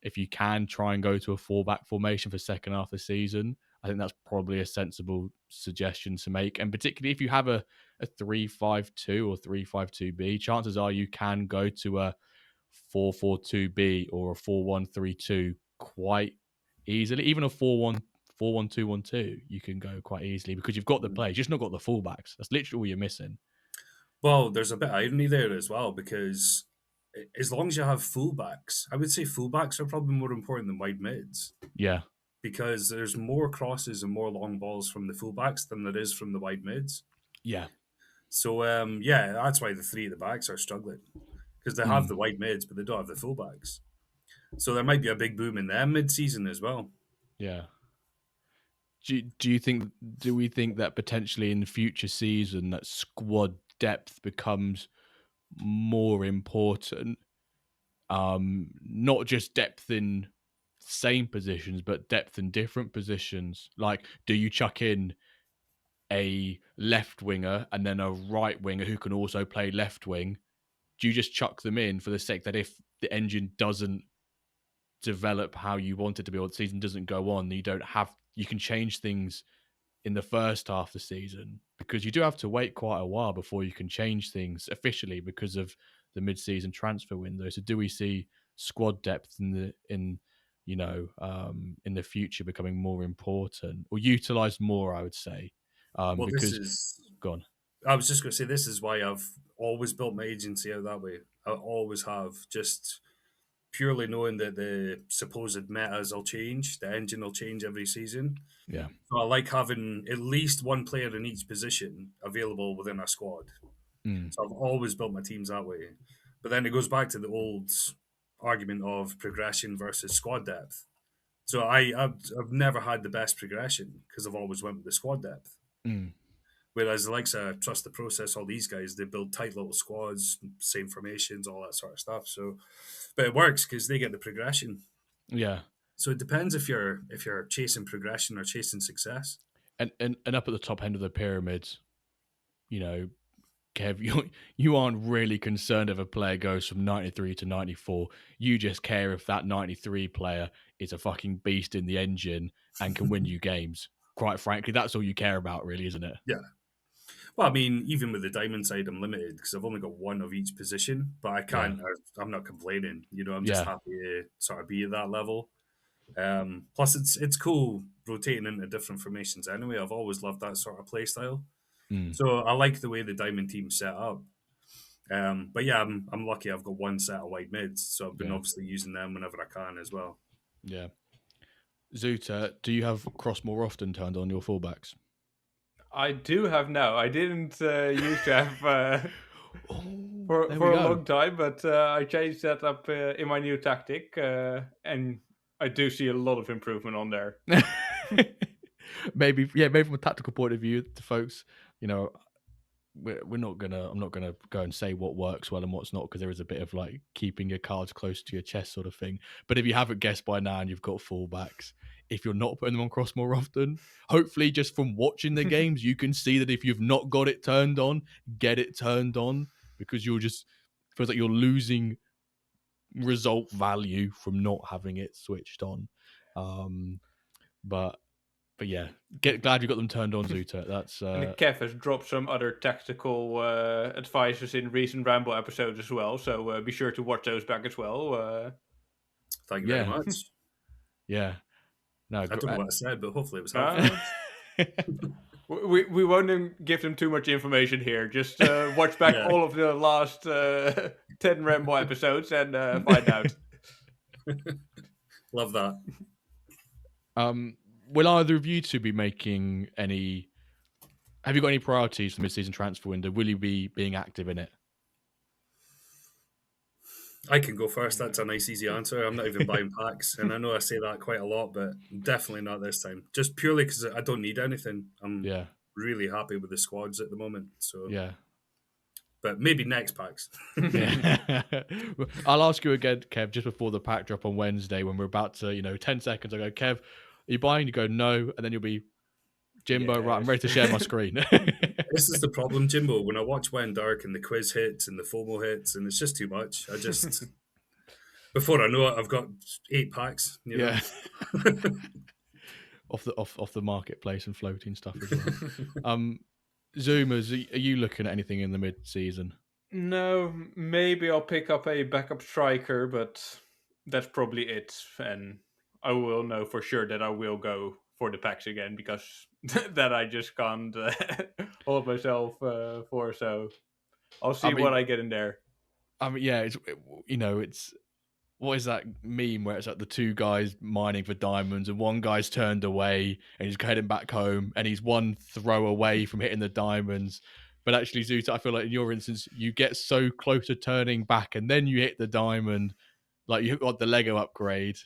if you can try and go to a four back formation for second half of the season, I think that's probably a sensible suggestion to make. And particularly if you have a 3-5-2 or 3-5-2B, chances are you can go to a 4-4-2B or a 4-1-3-2 quite easily. Even a 4-1-2-1-2, you can go quite easily because you've got the players, just not got the fullbacks. That's literally all you're missing. Well, there's a bit of irony there as well, because as long as you have fullbacks, I would say fullbacks are probably more important than wide mids. Yeah. Because there's more crosses and more long balls from the fullbacks than there is from the wide mids. Yeah. So, yeah, that's why the three at the backs are struggling. because they have the wide mids, but they don't have the fullbacks. So there might be a big boom in them mid-season as well. Yeah. Do we think that potentially in the future season that squad depth becomes more important? Not just depth in same positions, but depth in different positions. Like, do you chuck in a left winger and then a right winger who can also play left wing? Do you just chuck them in for the sake that if the engine doesn't develop how you want it to be, or the season doesn't go on, you can change things in the first half of the season, because you do have to wait quite a while before you can change things officially because of the mid-season transfer window. So do we see squad depth in the future becoming more important or utilized more, I would say? Well, Because gone. I was just going to say, this is why I've always built my agency out that way. I always have, just purely knowing that the supposed metas will change, the engine will change every season. Yeah. So I like having at least one player in each position available within a squad. So I've always built my teams that way. But then it goes back to the old argument of progression versus squad depth. So I've never had the best progression because I've always went with the squad depth. Whereas the likes of Trust the Process, all these guys, they build tight little squads, same formations, all that sort of stuff. So, but it works because they get the progression. Yeah. So it depends if you're chasing progression or chasing success. And up at the top end of the pyramid, Kev, you aren't really concerned if a player goes from 93 to 94. You just care if that 93 player is a fucking beast in the engine and can win you games. Quite frankly, that's all you care about, really, isn't it? Yeah. Well, I mean, even with the diamond side, I'm limited because I've only got one of each position, but I can't. Yeah. I'm not complaining. I'm just happy to sort of be at that level. Plus, it's cool rotating into different formations anyway. I've always loved that sort of play style. So I like the way the diamond team's set up. But yeah, I'm lucky I've got one set of wide mids, so I've been obviously using them whenever I can as well. Yeah. Zootert, do you have cross more often turned on your fullbacks? I do have now. I didn't used to have for a long time, but I changed that up in my new tactic, and I do see a lot of improvement on there. maybe from a tactical point of view, to folks, I'm not gonna go and say what works well and what's not, because there is a bit of like keeping your cards close to your chest sort of thing. But if you haven't guessed by now and you've got fullbacks, if you're not putting them on cross more often, hopefully just from watching the games, you can see that if you've not got it turned on, get it turned on, because feels like you're losing result value from not having it switched on. But yeah, glad you got them turned on, Zootert. That's and Kev has dropped some other tactical advices in recent Ramble episodes as well, so be sure to watch those back as well. Thank you very much. Yeah. No, I don't know what I said, but hopefully it was helpful. We won't give them too much information here. Just watch back all of the last 10 Ramble episodes and find out. Love that. Will either of you two be making any... Have you got any priorities for the mid-season transfer window? Will you be being active in it? I can go first. That's a nice, easy answer. I'm not even buying packs. And I know I say that quite a lot, but definitely not this time. Just purely because I don't need anything. I'm really happy with the squads at the moment. So yeah. But maybe next packs. I'll ask you again, Kev, just before the pack drop on Wednesday when we're about to, 10 seconds, I go, Kev, are you buying? You go, no. And then you'll be, Jimbo, right, I'm ready to share my screen. This is the problem, Jimbo. When I watch WenDirk and the quiz hits and the FOMO hits, and it's just too much. Before I know it, I've got 8 packs. Yeah. off the marketplace and floating stuff as well. Zoomers, are you looking at anything in the mid-season? No, maybe I'll pick up a backup striker, but that's probably it. And I will know for sure that I will go for the packs again, because that I just can't hold myself for. So I'll see what I get in there. It's what is that meme where it's like the two guys mining for diamonds and one guy's turned away and he's heading back home and he's one throw away from hitting the diamonds. But actually, Zoot, I feel like in your instance, you get so close to turning back, and then you hit the diamond, like you got the Lego upgrade.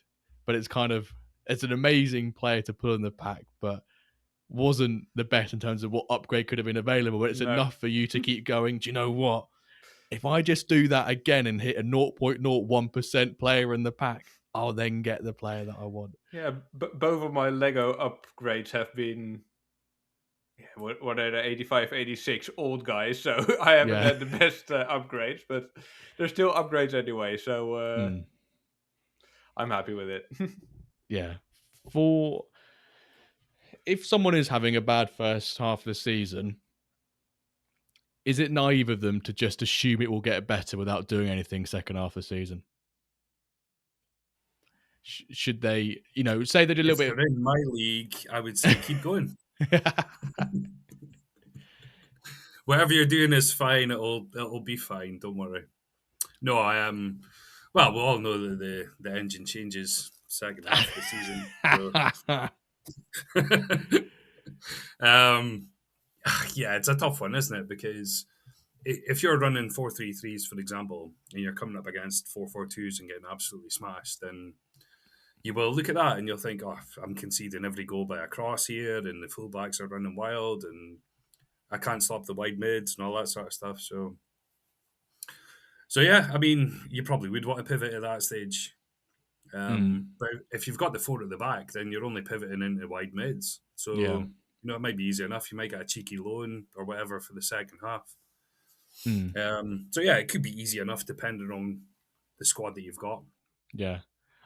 But it's an amazing player to pull in the pack, but wasn't the best in terms of what upgrade could have been available. But it's enough for you to keep going. Do you know what? If I just do that again and hit a 0.01% player in the pack, I'll then get the player that I want. Yeah, both of my Lego upgrades have been, what are the 85, 86 old guys, so I haven't had the best upgrades, but they're still upgrades anyway, so I'm happy with it. Yeah. If someone is having a bad first half of the season, is it naive of them to just assume it will get better without doing anything second half of the season? Should they, say they did a little bit? If they're in my league, I would say keep going. Whatever you're doing is fine. It'll be fine. Don't worry. No, I am. Well, we all know that the engine changes second half of the season. So. Yeah, it's a tough one, isn't it? Because if you're running 4-3-3s, for example, and you're coming up against 4-4-2s and getting absolutely smashed, then you will look at that and you'll think, oh, I'm conceding every goal by a cross here, and the fullbacks are running wild, and I can't stop the wide mids and all that sort of stuff. So yeah, I mean, you probably would want to pivot at that stage. But if you've got the 4 at the back, then you're only pivoting into wide mids. So, it might be easy enough. You might get a cheeky loan or whatever for the second half. So, yeah, it could be easy enough depending on the squad that you've got. Yeah.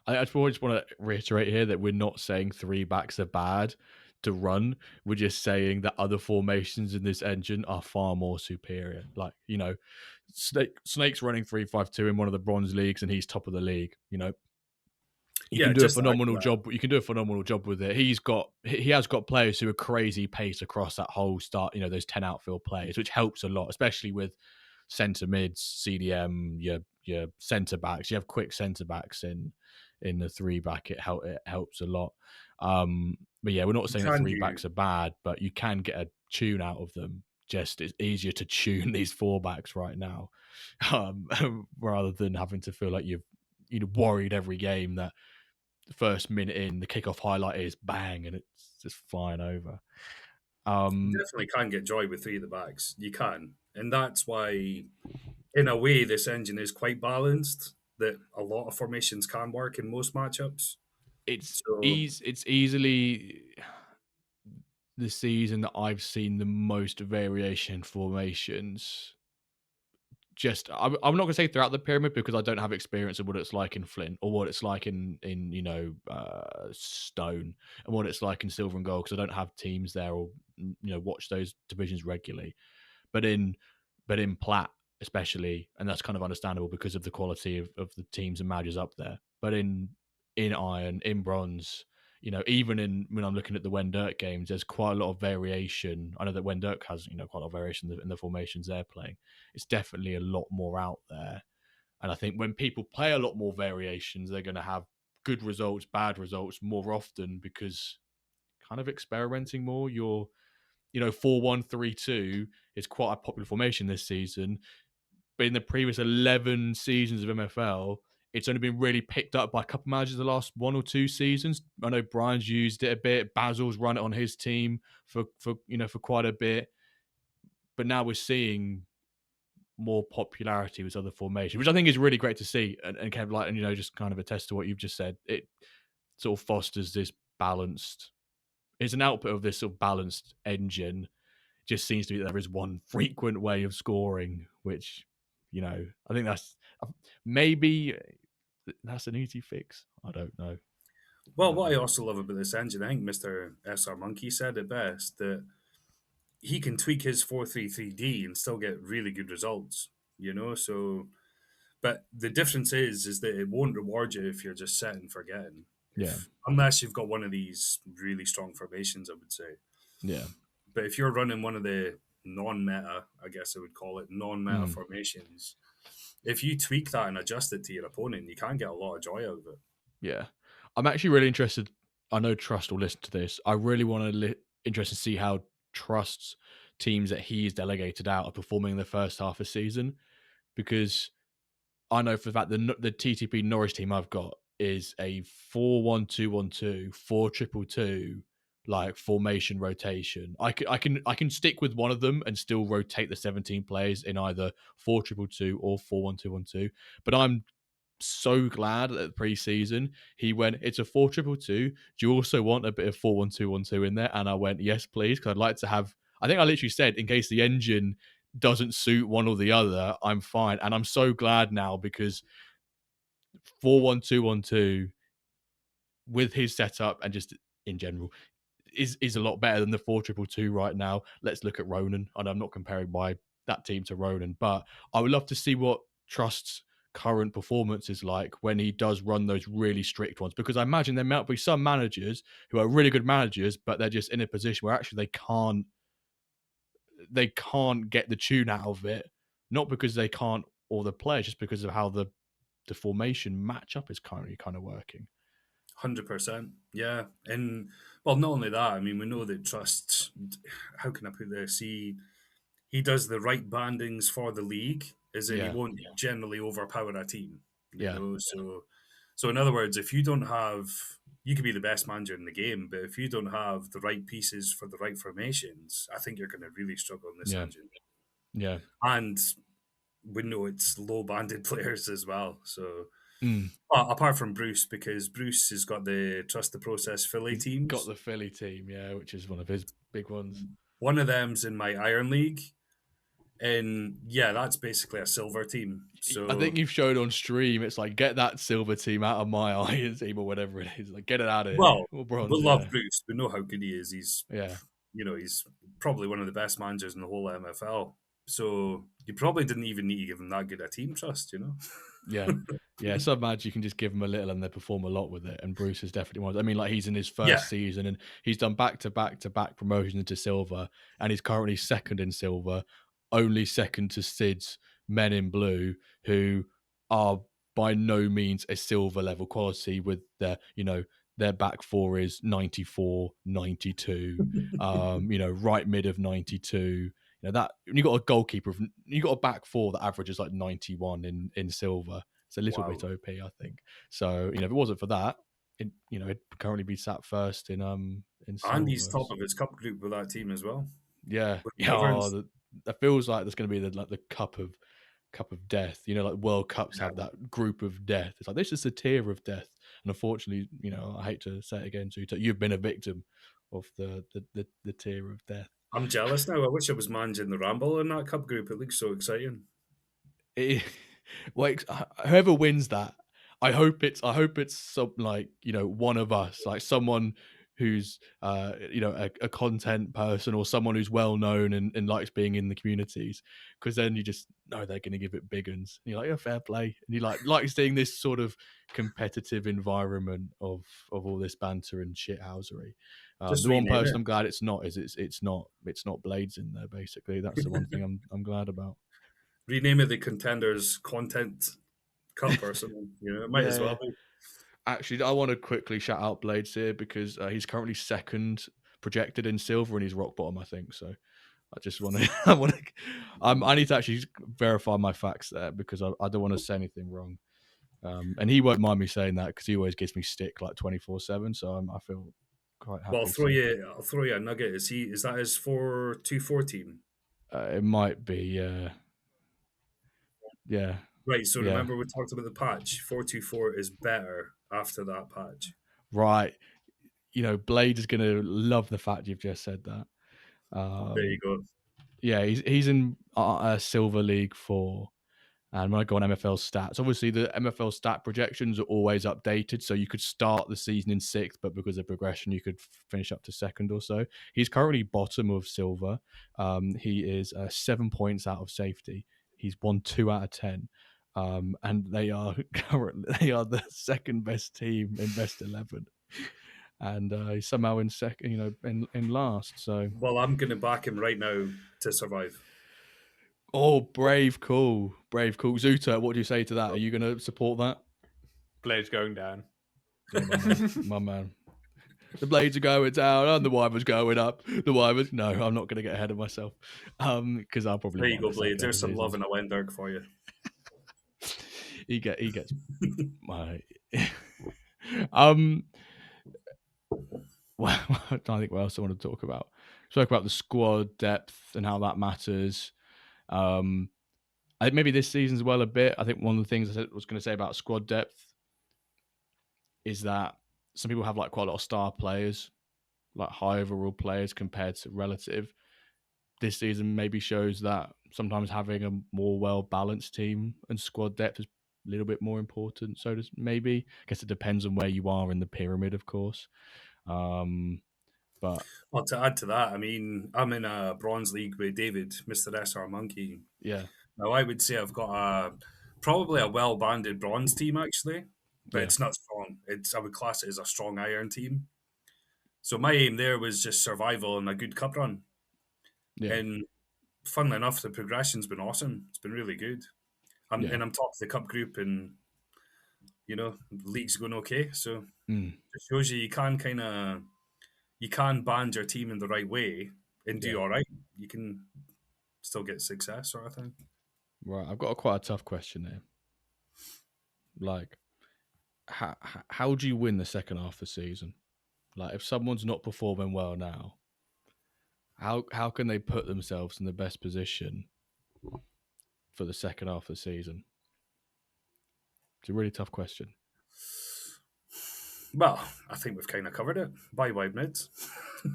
I just want to reiterate here that we're not saying 3 backs are bad to run. We're just saying that other formations in this engine are far more superior. Like, Snake's running 3-5-2 in one of the bronze leagues and he's top of the league, You can do a phenomenal job. You can do a phenomenal job with it. He has got players who are crazy pace across that whole start. Those 10 outfield players, which helps a lot, especially with centre mids, CDM, your centre backs. You have quick centre backs in the 3 back. It helps a lot. But yeah, we're not saying that 3 backs are bad, but you can get a tune out of them. Just it's easier to tune these 4 backs right now, rather than having to feel like you've worried every game that the first minute in the kickoff highlight is bang and it's just flying over. You definitely can get joy with 3 at the backs. You can, and that's why, in a way, this engine is quite balanced. That a lot of formations can work in most matchups. It's easily the season that I've seen the most variation in formations. I'm not going to say throughout the pyramid because I don't have experience of what it's like in Flint or what it's like in Stone and what it's like in Silver and Gold because I don't have teams there or watch those divisions regularly. But in Plat especially, and that's kind of understandable because of the quality of the teams and matches up there. But in Iron, in Bronze, even when I'm looking at the WenDirk games, there's quite a lot of variation. I know that WenDirk has, quite a lot of variation in the formations they're playing. It's definitely a lot more out there. And I think when people play a lot more variations, they're going to have good results, bad results more often because kind of experimenting more. 4-1-3-2 is quite a popular formation this season. But in the previous 11 seasons of MFL, it's only been really picked up by a couple of managers the last 1 or 2 seasons. I know Brian's used it a bit. Basil's run it on his team for quite a bit. But now we're seeing more popularity with other formations, which I think is really great to see. And Kev, like, and just kind of attest to what you've just said. It sort of fosters this balanced. It's an output of this sort of balanced engine. It just seems to be that there is one frequent way of scoring, which I think that's maybe that's an easy fix. I don't know. Well, what I also love about this engine, I think Mr. SR Monkey said it best, that he can tweak his 4-3-3-D and still get really good results, so but the difference is that it won't reward you if you're just set and forgetting. Unless you've got one of these really strong formations, I would say. Yeah. But if you're running one of the non-meta, I guess I would call it, non-meta formations, if you tweak that and adjust it to your opponent, you can get a lot of joy out of it. Yeah. I'm actually really interested. I know Trust will listen to this. I really want to interested to see how Trust's teams that he's delegated out are performing in the first half of the season, because I know for the fact the TTP Norwich team I've got is a 4-1-2-1-2, 4-2-2, like formation rotation. I can stick with one of them and still rotate the 17 players in either 4-2-2 or 4-1-2-1-2. But I'm so glad that pre-season he went, it's a 4-2-2. Do you also want a bit of 4-1-2-1-2 in there? And I went, yes, please, because I'd like to have. I think I literally said, in case the engine doesn't suit one or the other, I'm fine. And I'm so glad now, because 4-1-2-1-2 with his setup and just in general is a lot better than the 4-2-2 right now. Let's look at Ronan. And I'm not comparing that team to Ronan, but I would love to see what Trust's current performance is like when he does run those really strict ones, because I imagine there might be some managers who are really good managers, but they're just in a position where actually they can't get the tune out of it, not because they can't, or the players, just because of how the formation matchup is currently kind of working. 100%. Yeah. And, well, not only that, I mean, we know that Trust, how can I put this? He does the right bandings for the league, as in he won't generally overpower a team. You know? So in other words, if you don't have, you could be the best manager in the game, but if you don't have the right pieces for the right formations, I think you're going to really struggle in this engine. Yeah. And we know it's low banded players as well. So apart from Bruce, because Bruce has got the Trust the Process Philly teams. Got the Philly team, yeah, which is one of his big ones. One of them's in my Iron League. And yeah, that's basically a silver team. So I think you've showed on stream, it's like, get that silver team out of my iron team or whatever it is. Like, get it out of here. Well, bronze, we love Bruce. We know how good he is. He's he's probably one of the best managers in the whole MFL. So you probably didn't even need to give him that good a team trust, you know? Yeah. Some managers you can just give him a little and they perform a lot with it. And Bruce is definitely one. I mean, like, he's in his first season and he's done back-to-back promotions into silver, and he's currently second in silver, only second to Sid's Men in Blue, who are by no means a silver level quality with their back four is 94, 92, right mid of 92. That when you got a goalkeeper, you got a back four that averages like 91 in silver. It's a little bit OP, I think. So if it wasn't for that, it'd currently be sat first in silver. And he's top of his cup group with that team as well. Yeah. That feels like there's going to be the cup of death. Like World Cups have that group of death. It's like, this is a tier of death. And unfortunately, I hate to say it again, Zootert, you've been a victim of the tier of death. I'm jealous now. I wish I was managing the Ramble in that cup group. It looks so exciting. Whoever wins that, I hope it's some, like, one of us, like someone who's a content person or someone who's well known and likes being in the communities, because then you just know they're going to give it big uns. You're like, fair play, and you like seeing this sort of competitive environment of all this banter and shithousery. The one person I'm glad it's not is it's not Blades in there. Basically, that's the one thing I'm glad about. Rename it the Contenders Content Cup or something. It might as well be. Actually, I want to quickly shout out Blades here, because he's currently second projected in silver and he's rock bottom, I think. So I just want to, I need to actually verify my facts there, because I don't want to say anything wrong. And he won't mind me saying that, because he always gives me stick like 24/7. So I feel quite happy. Well, I'll throw you a nugget. Is that his 4-2-4 team? It might be, yeah. Right, so remember we talked about the patch. 4-2-4 is better after that patch. Right. Blade is going to love the fact you've just said that. There you go. Yeah, he's in a Silver League 4. And when I go on MFL stats, obviously the MFL stat projections are always updated. So you could start the season in 6th, but because of progression, you could finish up to 2nd or so. He's currently bottom of silver. He is 7 points out of safety. He's won 2 out of 10. And they are the second best team in best 11. And he's somehow in second, in last. So, well, I'm going to back him right now to survive. Oh, brave call. Zootert, what do you say to that? Are you going to support that? Blade's going down. Yeah, my man. The blades are going down and the Wyver's going up. The Wyver's... No, I'm not going to get ahead of myself because I'll probably There you want go, the Blades. second There's some love seasons. in a WenDirk for you. He gets my... well, I don't think what else I want to talk about. Spoke about the squad depth and how that matters. I think maybe this season as well a bit. I think one of the things I was going to say about squad depth is that some people have like quite a lot of star players, like high overall players compared to relative. This season maybe shows that sometimes having a more well-balanced team and squad depth is a little bit more important. So does maybe. I guess it depends on where you are in the pyramid, of course. But well, to add to that, I mean, I'm in a bronze league with David, Mr. SR Monkey. yeah, Now, I would say I've got probably a well-banded bronze team, actually, but yeah, it's not strong. I would class it as a strong iron team. So my aim there was just survival and a good cup run. yeah, And funnily enough, the progression's been awesome. It's been really good. yeah. And I'm top of the cup group, and the league's going okay. So Mm, it shows you can band your team in the right way and yeah. do all right. You can still get success, sort of thing. Right. I've got quite a tough question here. Like, how do you win the second half of the season? Like, if someone's not performing well now, how can they put themselves in the best position for the second half of the season? It's a really tough question. Well, I think we've kind of covered it. Buy wide mids.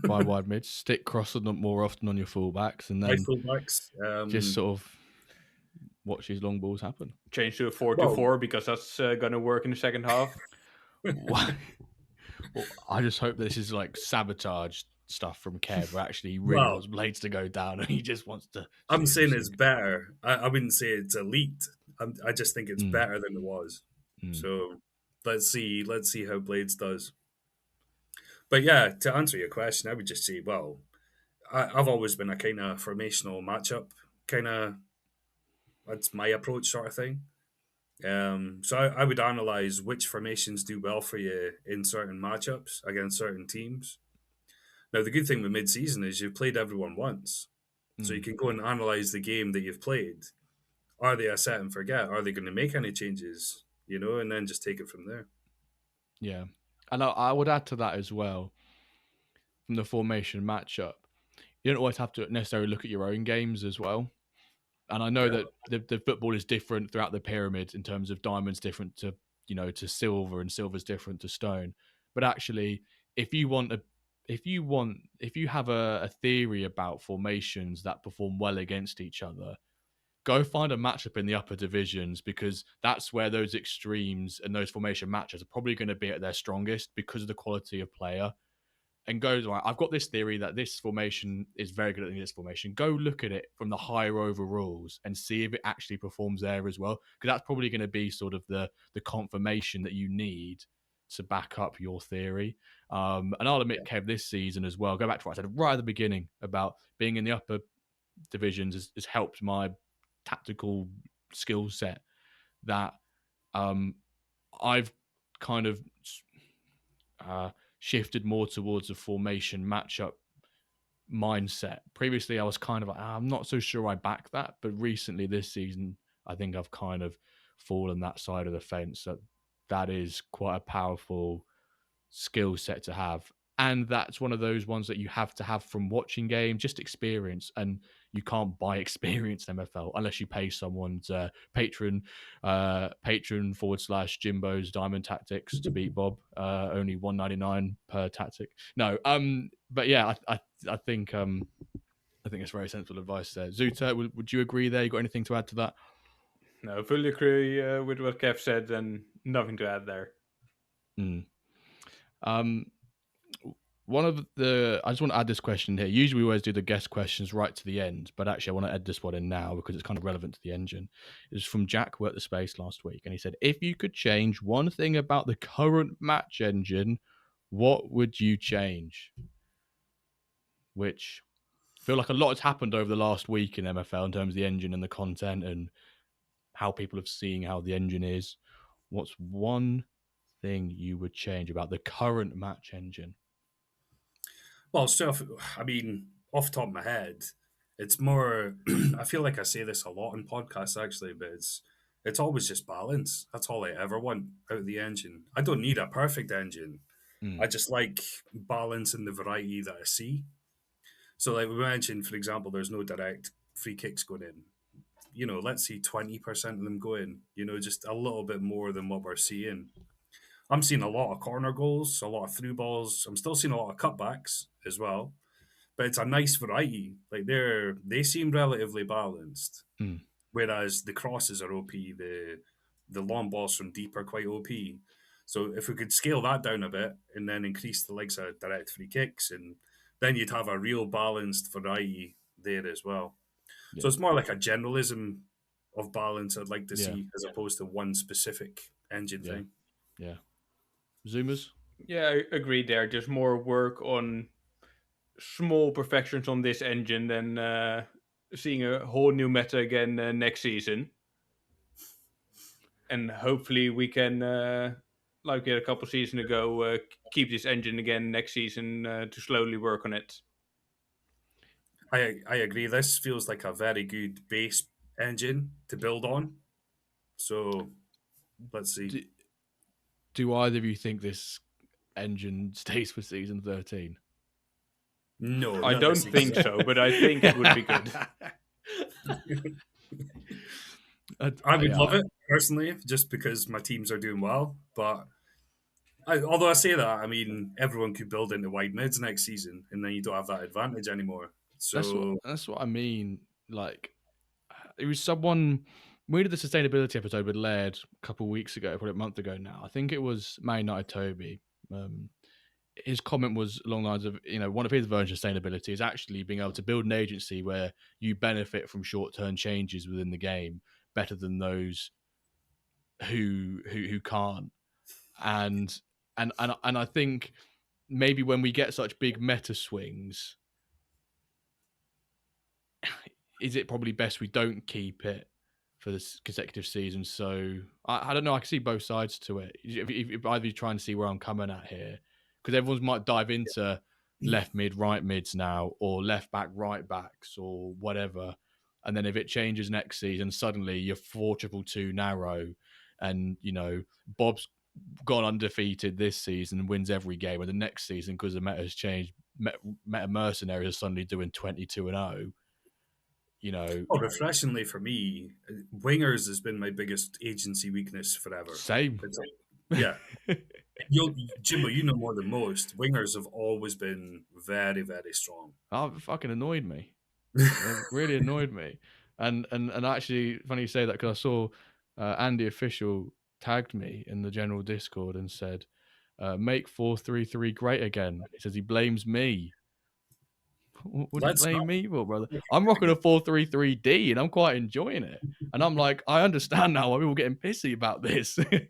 Buy wide mids, stick crossing them more often on your fullbacks, and Buy then fullbacks. just sort of watch these long balls happen. Change to a 4-2-4 because that's going to work in the second half. Well, I just hope this is like sabotage stuff from Kev, where actually he really wants Blades to go down and he just wants to. I'm saying it's better. I wouldn't say it's elite. I just think it's better than it was. So let's see how Blades does. But yeah, to answer your question, I would just say, well, I've always been a kind of formational matchup kind of. That's my approach, sort of thing. So I would analyze which formations do well for you in certain matchups against certain teams. Now, the good thing with mid-season is you've played everyone once, so you can go and analyze the game that you've played. Are they a set and forget? Are they going to make any changes? And then just take it from there. Yeah, and I would add to that as well. From the formation matchup, you don't always have to necessarily look at your own games as well. And I know that the football is different throughout the pyramid in terms of diamonds different to to silver and silver's different to stone. But actually, if you have a theory about formations that perform well against each other, go find a matchup in the upper divisions, because that's where those extremes and those formation matches are probably going to be at their strongest because of the quality of player. And goes, right, I've got this theory that this formation is very good at this formation. Go look at it from the higher overalls and see if it actually performs there as well. Because that's probably going to be sort of the confirmation that you need to back up your theory. And I'll admit, Kev, this season as well, go back to what I said right at the beginning about being in the upper divisions has helped my tactical skill set, that I've kind of shifted more towards a formation matchup mindset. Previously, I was kind of like, I'm not so sure I back that. But recently, this season, I think I've kind of fallen that side of the fence. That is quite a powerful skill set to have. And that's one of those ones that you have to have from watching games, just experience. And you can't buy experience in MFL unless you pay someone's patron / Jimbo's Diamond Tactics to beat Bob. Only $1.99 per tactic. No, but yeah, I think it's very sensible advice there. Zootert, would you agree there? You got anything to add to that? No, fully agree with what Kev said, and nothing to add there. I just want to add this question here. Usually we always do the guest questions right to the end, but actually I want to add this one in now because it's kind of relevant to the engine. It's from Jack, who worked the space last week, and he said, if you could change one thing about the current match engine, what would you change? Which I feel like a lot has happened over the last week in MFL in terms of the engine and the content and how people have seen how the engine is. What's one thing you would change about the current match engine? Well, stuff. I mean, off the top of my head, it's more. I feel like I say this a lot in podcasts actually, but it's always just balance. That's all I ever want out of the engine. I don't need a perfect engine. I Mm. just like balance and the variety that I see. So, like we mentioned, for example, there's no direct free kicks going in. Let's see 20% of them go in. Just a little bit more than what we're seeing. I'm seeing a lot of corner goals, a lot of through balls. I'm still seeing a lot of cutbacks as well, but it's a nice variety. Like they seem relatively balanced, Mm. whereas the crosses are OP. The long balls from deep are quite OP. So if we could scale that down a bit and then increase the likes of direct free kicks, and then you'd have a real balanced variety there as well. So Yeah. it's more like a generalism of balance I'd like to Yeah. see as opposed to one specific engine Yeah. thing. Yeah. Zoomers. Yeah, I agree there. Just more work on small perfections on this engine than seeing a whole new meta again next season. And hopefully we can, like we had a couple seasons ago, keep this engine again next season to slowly work on it. I agree. This feels like a very good base engine to build on. So let's see. Do either of you think this engine stays for season 13? No, I not this don't think season. so, but I think it would be good. I would Yeah, love it personally, just because my teams are doing well. But although I say that, I mean everyone could build into wide mids next season, and then you don't have that advantage anymore. So that's what I mean. Like, it was someone. We did the sustainability episode with Laird a couple of weeks ago, probably a month ago now. I think it was Man United Toby. His comment was along the lines of, one of his versions of sustainability is actually being able to build an agency where you benefit from short-term changes within the game better than those who can't. And I think maybe when we get such big meta swings, is it probably best we don't keep it for this consecutive season? So I don't know. I can see both sides to it. If either you try and see where I'm coming at here, because everyone might dive into left mid, right mids now, or left back, right backs, or whatever. And then if it changes next season, suddenly you're 4-2-2 narrow, and Bob's gone undefeated this season and wins every game, and the next season, because the meta has changed, meta mercenaries are suddenly doing 22-0. refreshingly for me, wingers has been my biggest agency weakness forever. Same. It's yeah, Jimbo, you know more than most. Wingers have always been very, very strong. Oh, it fucking annoyed me. It really annoyed me. And actually, funny you say that, because I saw Andy Official tagged me in the general Discord and said, "Make 4-3-3 great again." He says he blames me. What do you Let's not. blame me for, brother? I'm rocking a 4-3-3-D and I'm quite enjoying it. And I'm like, I understand now why people are getting pissy about this. You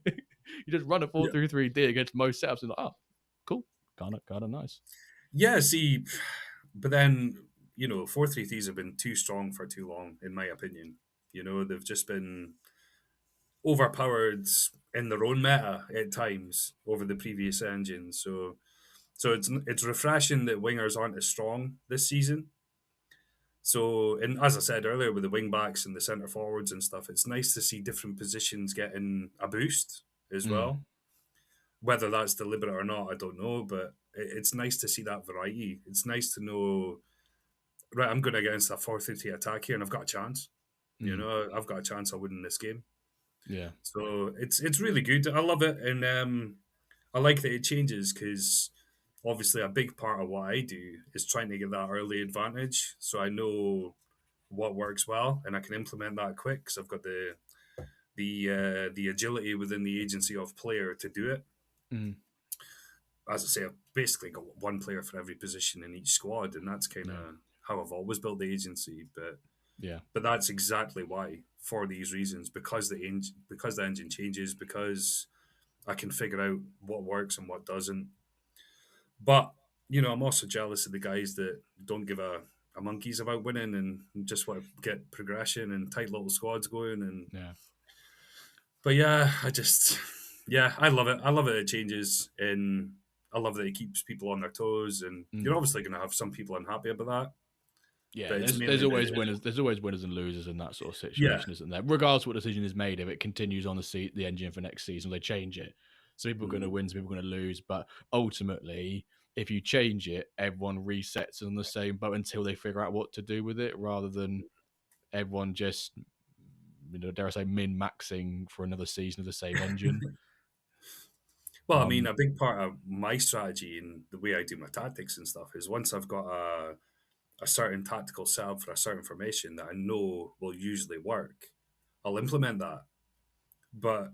just run a 4-3-3-D against most setups and like, oh, cool, kind of nice. Yeah, see, but then 4-3-3s have been too strong for too long, in my opinion. They've just been overpowered in their own meta at times over the previous engine. So it's refreshing that wingers aren't as strong this season. So, and as I said earlier, with the wing backs and the centre forwards and stuff, it's nice to see different positions getting a boost as well. Whether that's deliberate or not, I don't know, but it's nice to see that variety. It's nice to know, right, I'm going against a 4-3 attack here and I've got a chance. I've got a chance of winning this game. Yeah. So it's really good. I love it. And I like that it changes because obviously a big part of what I do is trying to get that early advantage. So I know what works well and I can implement that quick because I've got the agility within the agency of player to do it. As I say, I've basically got one player for every position in each squad, and that's kind of how I've always built the agency. But that's exactly why, for these reasons, because the engine changes, because I can figure out what works and what doesn't. But I'm also jealous of the guys that don't give a monkeys about winning and just want to get progression and tight little squads going. And but yeah, I love it. I love it. It changes, and I love that it keeps people on their toes, and you're obviously going to have some people unhappy about that. Yeah, But it's there's mainly always winners. There's always winners and losers in that sort of situation, isn't there? Regardless of what decision is made, if it continues on the engine for next season, they change it. Some people are going to win, some people are going to lose. But ultimately, if you change it, everyone resets on the same boat until they figure out what to do with it, rather than everyone just, dare I say, min-maxing for another season of the same engine. Well, I mean, a big part of my strategy and the way I do my tactics and stuff is once I've got a certain tactical setup for a certain formation that I know will usually work, I'll implement that. But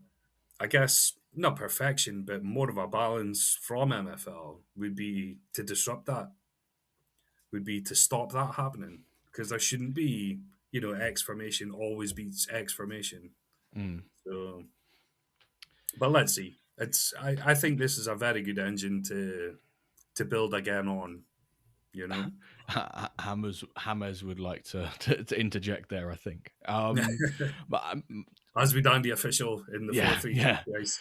I guess not perfection, but more of a balance from MFL would be to disrupt that, would be to stop that happening. Because there shouldn't be, X formation always beats X formation. So, but let's see. I think this is a very good engine to build again on, Hammers would like to interject there, I think. But as we done the official in the 4-3-3 race.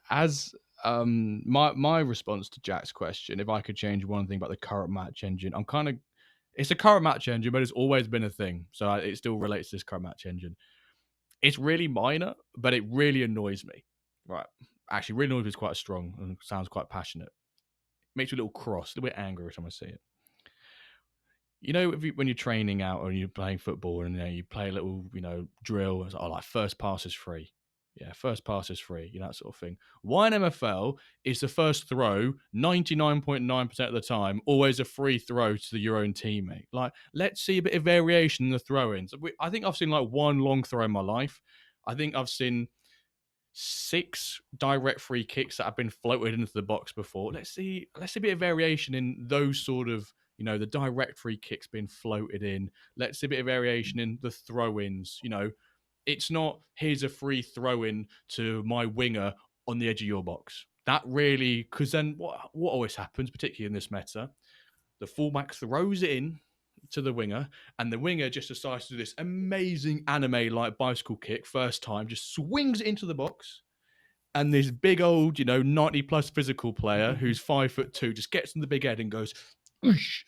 As my response to Jack's question, if I could change one thing about the current match engine, it's a current match engine, but it's always been a thing, so it still relates to this current match engine. It's really minor, but it really annoys me. Right, actually, really annoys me is quite strong and sounds quite passionate. Makes me a little cross, a little bit angry every time I see it. When you're training out or you're playing football and you play a little, drill, it's like first pass is free. Yeah, first pass is free, that sort of thing. Why in MFL is the first throw 99.9% of the time always a free throw to your own teammate? Like, let's see a bit of variation in the throw-ins. I think I've seen like one long throw in my life. I think I've seen 6 direct free kicks that have been floated into the box before. Let's see a bit of variation in those sort of, the direct free kicks being floated in. Let's see a bit of variation in the throw-ins. It's not, here's a free throw-in to my winger on the edge of your box. That really, because then what always happens, particularly in this meta, the fullback throws it in to the winger, and the winger just decides to do this amazing anime-like bicycle kick first time, just swings it into the box, and this big old, 90-plus physical player who's 5'2" just gets in the big head and goes, oosh,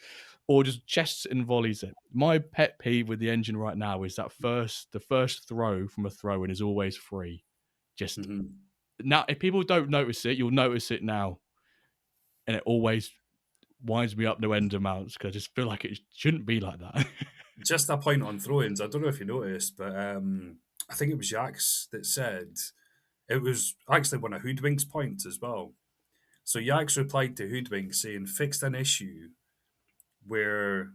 or just chests and volleys it. My pet peeve with the engine right now is that the first throw from a throw-in is always free. Just now, if people don't notice it, you'll notice it now, and it always winds me up no end amounts because I just feel like it shouldn't be like that. Just a point on throw-ins. I don't know if you noticed, but I think it was Yax that said it was actually one of Hoodwink's points as well. So Yax replied to Hoodwink saying, fixed an issue where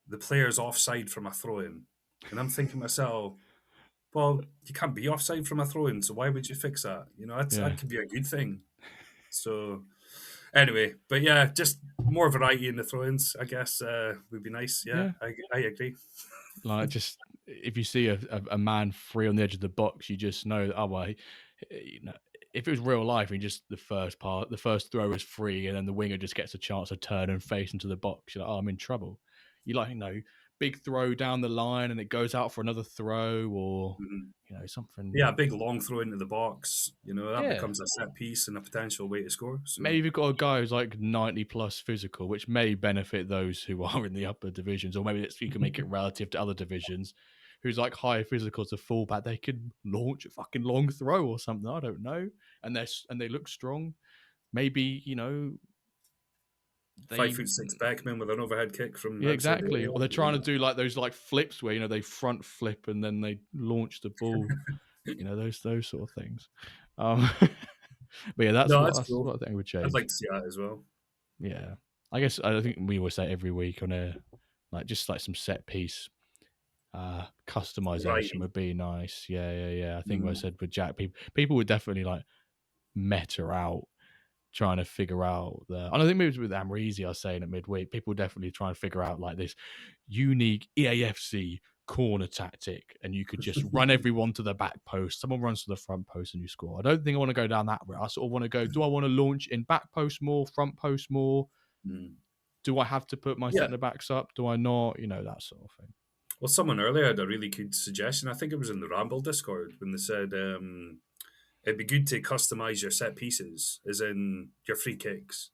the player's offside from a throw-in. And I'm thinking to myself, well, you can't be offside from a throw-in, so why would you fix that? That could be a good thing. So anyway, but yeah, just more variety in the throw-ins, I guess, would be nice. Yeah. I agree. Like, just if you see a man free on the edge of the box, you just know, if it was real life and just the first throw is free, and then the winger just gets a chance to turn and face into the box, you're like, I'm in trouble. Big throw down the line and it goes out for another throw, or something. Yeah, a big long throw into the box. That becomes a set piece and a potential way to score. So. Maybe you've got a guy who's like 90+ physical, which may benefit those who are in the upper divisions, or maybe you can make it relative to other divisions. Who's like high physical to fullback, they could launch a fucking long throw or something. I don't know, and they look strong. Maybe 5'6" backman with an overhead kick from exactly. Or they're trying to do like those like flips where they front flip and then they launch the ball. those sort of things. But yeah, that's cool. What I think would change. I'd like to see that as well. Yeah, I think we always say every week on air, like just like some set piece customization would be nice. Yeah. I think what I said with Jack, people would definitely like meta out, trying to figure out and I think maybe it was with Amrezy I was saying at midweek, people definitely try and figure out like this unique EAFC corner tactic, and you could just run everyone to the back post, someone runs to the front post and you score. I don't think I want to go down that route. I sort of want to go, do I want to launch in back post more, front post more? Do I have to put my centre backs up? Do I not? That sort of thing. Well, someone earlier had a really good suggestion. I think it was in the Ramble Discord when they said it'd be good to customize your set pieces, as in your free kicks.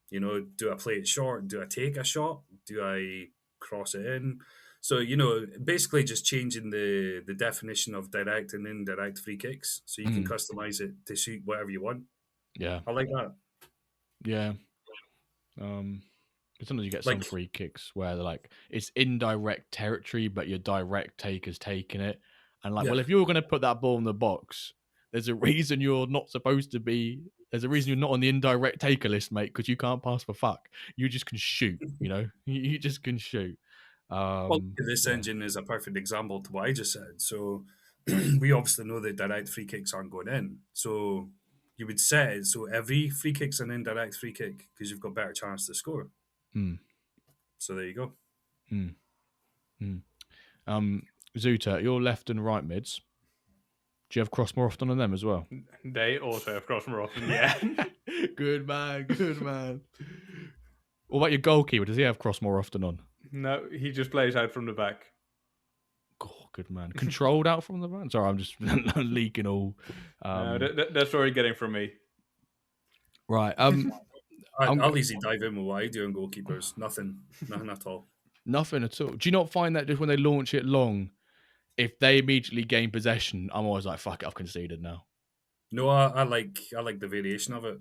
You know, do I play it short? Do I take a shot? Do I cross it in? So, you know, basically just changing the definition of direct and indirect free kicks so you can Mm. customize it to suit whatever you want. Yeah. I like that. Yeah. But sometimes you get some Like, free kicks where they're like it's indirect territory, but your direct taker's taking it. And like, yeah. well, if you're going to put that ball in the box, there's a reason you're not supposed to be. There's a reason you're not on the indirect taker list, mate, because you can't pass for fuck. You just can shoot. You know, you just can shoot. Well, this Yeah. engine is a perfect example to what I just said. So we obviously know that direct free kicks aren't going in. So you would set it so every free kick's an indirect free kick because you've got better chance to score. Hmm. So there you go. Hmm. Hmm. Zootert, your left and right mids. Do you have cross more often on them as well? They also have cross more often, yeah. Good man, good man. What about your goalkeeper? Does he have cross more often on? No, he just plays out from the back. Oh, good man. Controlled out from the back? Sorry, I'm just leaking all. No, that's what you're getting from me. Right. I'll easily dive in with what I do on goalkeepers. Nothing at all. Nothing at all. Do you not find that just when they launch it long, if they immediately gain possession, I'm always like, fuck it, I've conceded now. No, I like the variation of it.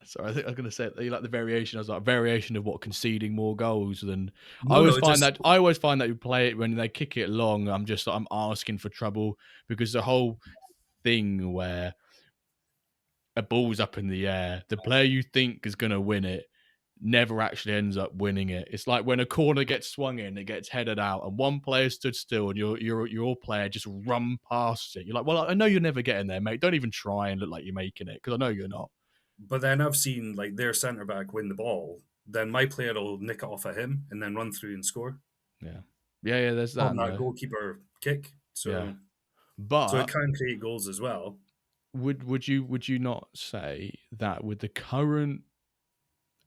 Sorry, I think I was going to say you like the variation. I was like, variation of what, conceding more goals than. No, I always no, find just- that I always find that you play it when they kick it long. I'm asking for trouble because the whole thing where a ball's up in the air, the player you think is going to win it never actually ends up winning it. It's like when a corner gets swung in, it gets headed out, and one player stood still, and your player just run past it. You're like, well, I know you're never getting there, mate. Don't even try and look like you're making it because I know you're not. But then I've seen like their centre back win the ball. Then my player will nick it off at him and then run through and score Yeah. There's that. on that goalkeeper kick. So, Yeah. so it But can create goals as well. would you not say that with the current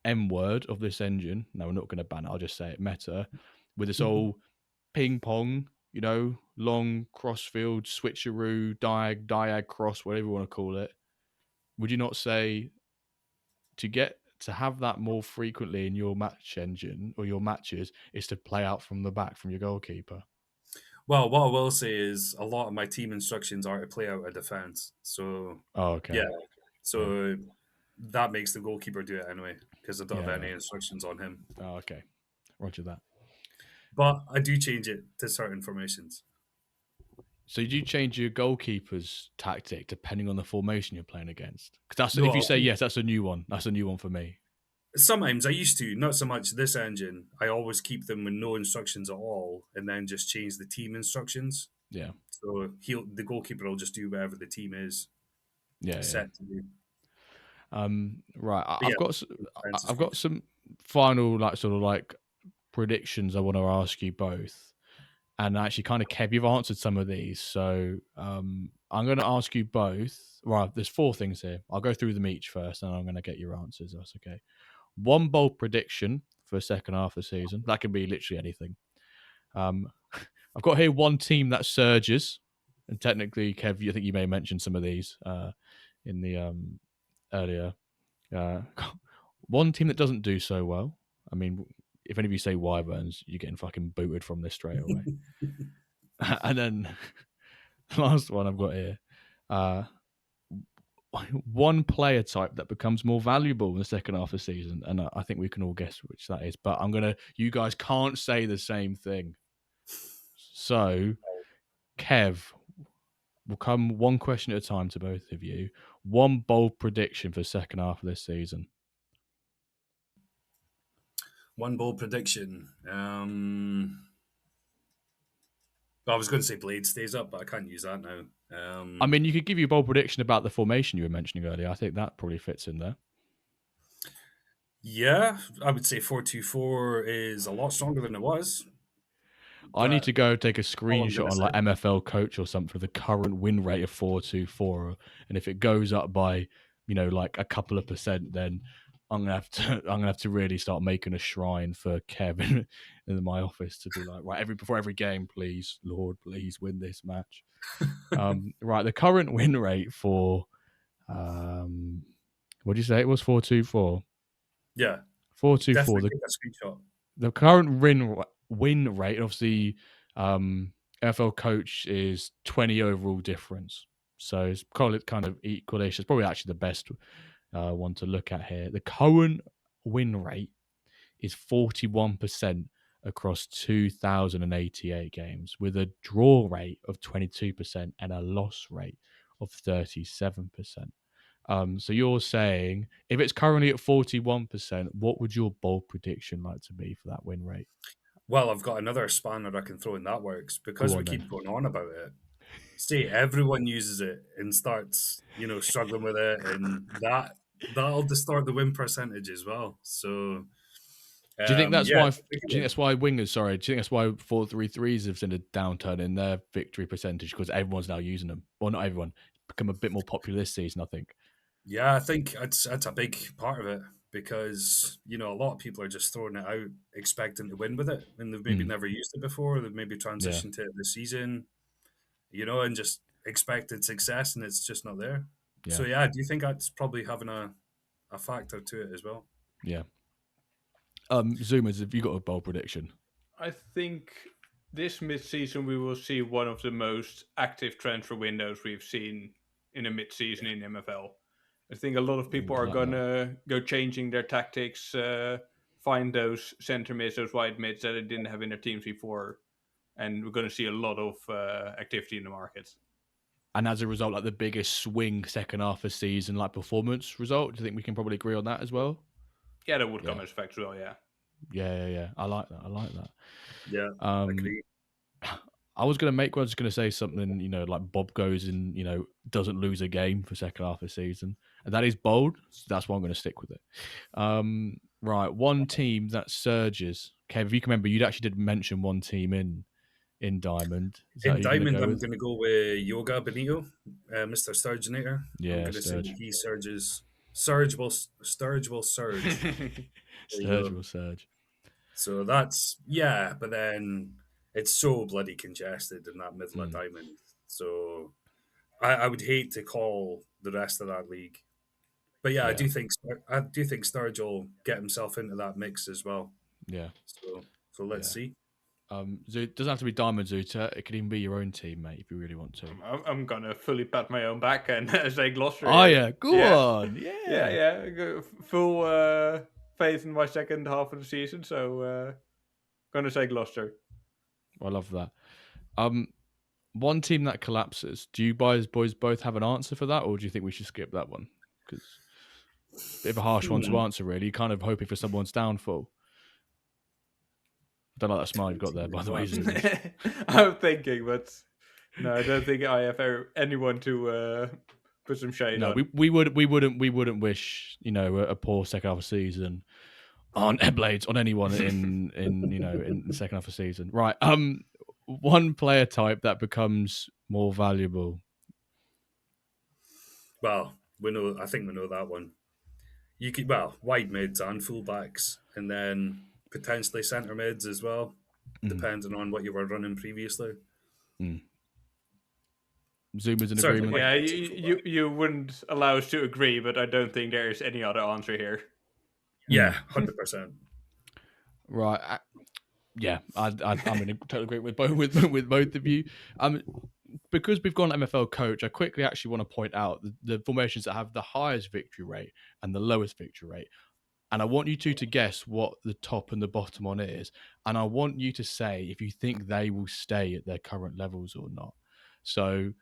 M word of this engine? No, we're not going to ban it. I'll just say it. Meta with this whole ping pong, you know, long crossfield switcheroo, diag cross, whatever you want to call it. Would you not say to have that more frequently in your match engine or your matches is to play out from the back from your goalkeeper? Well, what I will say is a lot of my team instructions are to play out a defense. So, okay. Yeah. So that makes the goalkeeper do it anyway because I don't have Yeah. any instructions on him. Oh, okay. Roger that. But I do change it to certain formations. So do you change your goalkeeper's tactic depending on the formation you're playing against? Because No, if you say yes, that's a new one. That's a new one for me. Sometimes I used to, not so much this engine. I always keep them with no instructions at all and then just change the team instructions. Yeah. So the goalkeeper will just do whatever the team is set to do. Right. But I've got some final sort of predictions I want to ask you both. And actually, kind of, Kev, you've answered some of these. So I'm going to ask you both. Right, there's 4 things here. I'll go through them each first, and I'm going to get your answers. That's okay. 1 bold prediction for the second half of the season. That can be literally anything. I've got here 1 team that surges. And technically, Kev, I think you may mention some of these in the earlier. 1 team that doesn't do so well. I mean, if any of you say Wyverns, you're getting fucking booted from this straight away. And then the last one I've got here, 1 player type that becomes more valuable in the second half of the season, and I think we can all guess which that is. But you guys can't say the same thing. So, Kev, we'll come 1 question at a time to both of you. 1 bold prediction for the second half of this season. 1 bold prediction. I was going to say Blade stays up, but I can't use that now. I mean, you could give you a bold prediction about the formation you were mentioning earlier. I think that probably fits in there. Yeah, I would say 4-2-4 is a lot stronger than it was. I need to go take a screenshot on say. MFL Coach or something for the current win rate of 4-2-4, and if it goes up by a couple of percent, then I'm gonna have to really start making a shrine for Kevin in my office to be like, right, before every game, please, Lord, please win this match. Right, the current win rate for What did you say? It was 4-2-4. Yeah, 4-2-4. definitely take a screenshot. The current win rate, obviously, NFL coach is 20 overall difference. So it's kind of equalish. It's probably actually the best one to look at here. The current win rate is 41% across 2,088 games, with a draw rate of 22% and a loss rate of 37%. So you're saying if it's currently at 41%, what would your bold prediction like to be for that win rate? Well, I've got another spanner I can throw in that works because Go we on then. keep going on about it. Say everyone uses it and starts, struggling with it, and that'll distort the win percentage as well. So, Do you think that's yeah, why? Do you think that's why wingers? Sorry, do you think that's why 4-3-3s have seen a downturn in their victory percentage because everyone's now using them? Well, not everyone. Become a bit more popular this season, I think. Yeah, I think that's a big part of it because a lot of people are just throwing it out, expecting to win with it, and they've maybe never used it before. They've maybe Yeah, transitioned to it this season, and just expected success, and it's just not there. yeah, So yeah, do you think that's probably having a factor to it as well? yeah. Zoomers, have you got a bold prediction? I think this mid-season we will see one of the most active transfer windows we've seen in a mid-season in MFL. I think a lot of people Ooh, I are like gonna go changing their tactics, find those center mids, those wide mids that they didn't have in their teams before, and we're gonna see a lot of activity in the market. And as a result, like the biggest swing second half of season, like performance result. Do you think we can probably agree on that as well? Yeah, that would Yeah, come as effect as well. Yeah. yeah. I like that. I like that. Yeah, agree. I was going to say something, like Bob goes and, doesn't lose a game for second half of the season. And that is bold. So that's why I'm going to stick with it. Right. One team that surges. Kev, if you can remember, you actually did mention one team in Diamond. Is that In who you're gonna Diamond, go I'm with? going to go with Yoga Benito, Mr. Surgeonator. I'm Yeah, going to say Sturge. that he surges. Sturge will surge. There you Sturge go. will surge. So that's, yeah, but then it's so bloody congested in that middle of Mm, Diamond. So I would hate to call the rest of that league. But yeah, yeah, I do think Sturge will get himself into that mix as well. yeah, So let's yeah. see. It doesn't have to be Diamond Zootert. It could even be your own team, mate, if you really want to. I'm gonna fully pat my own back and say Gloucester. Oh, Here. yeah. Go on. Yeah. Yeah. Full faith in my second half of the season, so gonna say Gloucester. I love that. One team that collapses. Do you boys both have an answer for that, or do you think we should skip that one? Because bit of a harsh one to answer, really. You're kind of hoping for someone's downfall. I don't like that smile you've got there, by the way, Zoomers. I'm thinking, but no, I don't think I have anyone to put some shade No, on. we wouldn't wish a poor second half of season on Blades on anyone in the second half of season. Right. One player type that becomes more valuable. Well, I think we know that one. You could, wide mids and fullbacks, and then potentially centre mids as well, depending on what you were running previously. Zoomers in Certainly, agreement. Yeah, you wouldn't allow us to agree, but I don't think there is any other answer here. Yeah, 100%. Right. Yeah, I'm in total agreement with both of you. Because we've gone MFL coach, I quickly actually want to point out the formations that have the highest victory rate and the lowest victory rate. And I want you two to guess what the top and the bottom one is. And I want you to say if you think they will stay at their current levels or not. So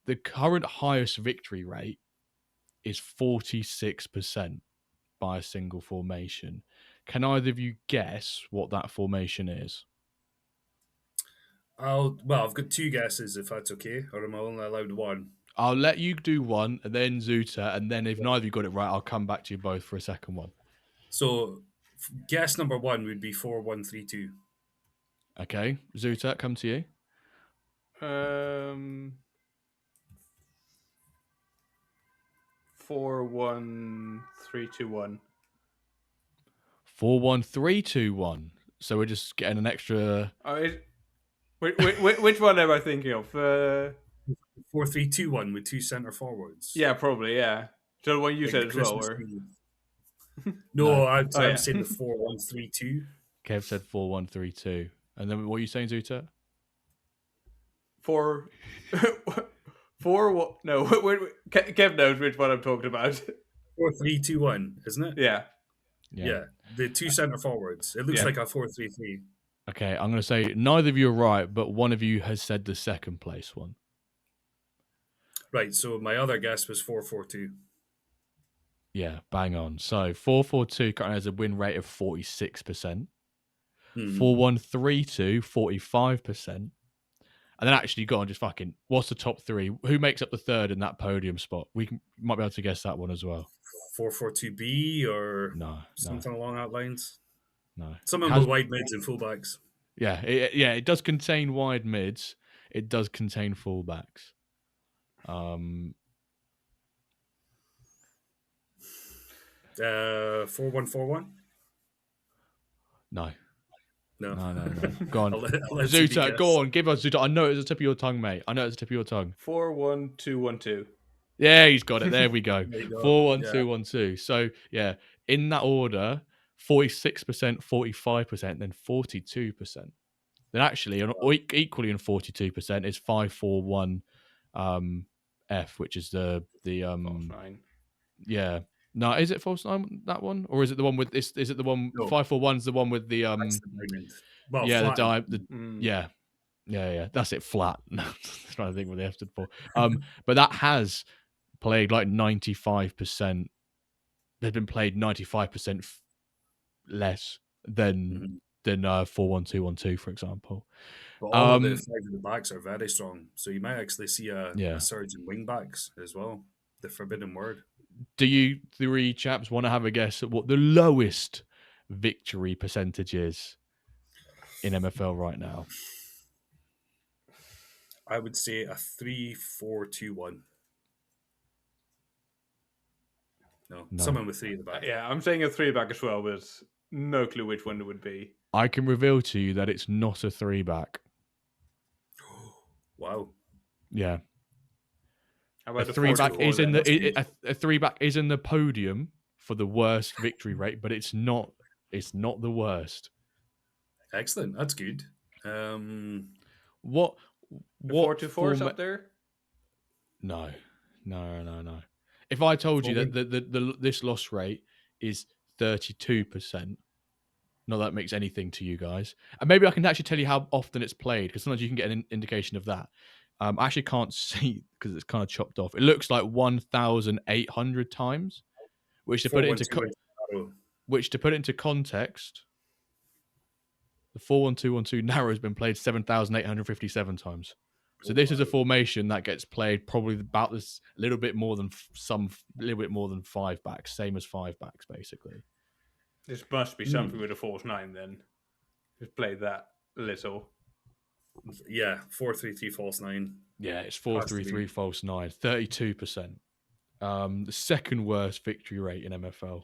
the current highest victory rate is 46% by a single formation. Can either of you guess what that formation is? I've got two guesses if that's okay, or am I only allowed one? I'll let you do one, and then Zootert, and then if neither of you got it right, I'll come back to you both for a second one. So, guess number one would be 4-1-3-2. Okay, Zootert, come to you. 4-1-3-2-1. 4-1-3-2-1. So we're just getting an extra. Which one am I thinking of? 4-3-2-1 with two centre forwards. Yeah, probably. Yeah. So the one you like said the as well, Christmas or Eve. No, No. I Oh, yeah. was saying the 4132. Kev said 4132. And then what are you saying, Zootert? four, what? No, Kev knows which one I'm talking about. 4321, isn't it? Yeah. Yeah. The two centre forwards. It looks Yeah. like a 4-3-3. Okay, I'm going to say neither of you are right, but one of you has said the second place one. Right, so my other guess was 4-4-2. Yeah, bang on. So 442 currently has a win rate of 46%. 4132, 45%. And then actually go on, just fucking, what's the top three? Who makes up the third in that podium spot? Might be able to guess that one as well. 4-4-2-B or No. something along that lines. No. Something with wide mids and fullbacks. Yeah, it does contain wide mids. It does contain fullbacks. 4-1-4-1? No. No. Go on. I'll let Zootert, go on. Give us Zootert. I know it's the tip of your tongue, mate. I know it's the tip of your tongue. 4-1-2-1-2. Yeah, he's got it. There we go. There you go. 4-1-2-1-2. So, yeah, in that order, 46%, 45%, then 42%. Then actually, equally in 42% is 5-4-1 F, which is the False 9. yeah. No, is it false 9 that one, or is it the one with this? Is it the one No. 5-4-1's the one with the That's the diamond. Well, yeah, flat. yeah. That's it, flat. I'm trying to think what the F stood for. But that has played like 95%. They've been played 95% less than 4-1-2-1-2, for example. But all of the five of the backs are very strong. So you might actually see a surge in wing backs as well. The forbidden word. Do you three chaps want to have a guess at what the lowest victory percentage is in MFL right now? I would say a 3-4-2-1. No, someone with three at the back. Yeah, I'm saying a 3-back as well, but no clue which one it would be. I can reveal to you that it's not a 3-back. Wow. Yeah. How about a 3-back is in the a 3-back is in the podium for the worst victory rate, but it's not the worst. Excellent. That's good. What 4-2-4's up there? No. If I told you that this loss rate is 32%, not that makes anything to you guys, and maybe I can actually tell you how often it's played, because sometimes you can get an indication of that. I actually can't see because it's kind of chopped off. It looks like 1,800 times, which to put it into context, the 4-1-2-1-2 narrow has been played 7,857 times. So this is a formation that gets played probably about this a little bit more than 5-backs, same as 5-backs basically. This must be something with a false 9 then. Just play that little. Yeah, 4-3-3 false 9. Yeah, it's 4-3-3 false 9, 32%. The second worst victory rate in MFL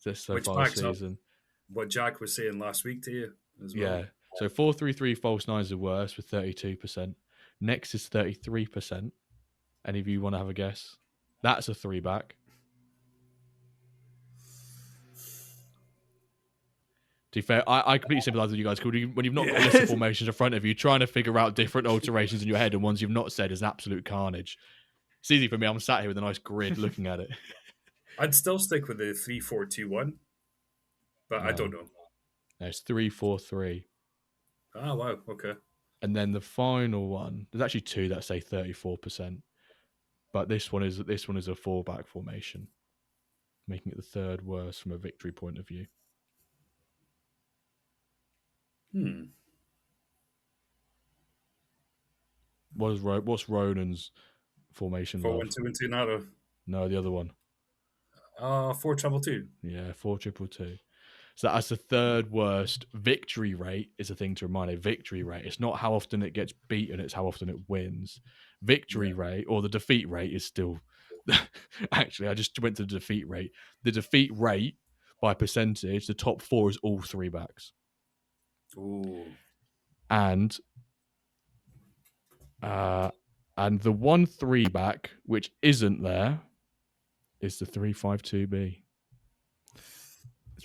this so far this season. What Jack was saying last week to you as well. Yeah, so 4-3-3 false 9 is the worst with 32%. Next is 33%. Any of you want to have a guess? That's a 3-back. To be fair, I completely sympathise with you guys. When you've not got a list of formations in front of you, trying to figure out different alterations in your head and ones you've not said is absolute carnage. It's easy for me. I'm sat here with a nice grid looking at it. I'd still stick with the 3-4-2-1, but I don't know. No, it's 3-4-3. Ah, wow. Okay. And then the final one, there's actually two that say 34%, but this one is a 4-back formation, making it the third worst from a victory point of view. What's Ronan's formation? 4-1-2-1-2 narrow. No, the other one. 4-2-2. Yeah, 4-2-2. So that's the third worst victory rate. Is a thing to remind a victory rate. It's not how often it gets beaten; it's how often it wins. Victory rate or the defeat rate is still. Actually, I just went to the defeat rate. The defeat rate by percentage, the top 4 is all 3-backs. Ooh. And the one 3-back which isn't there is the 352B.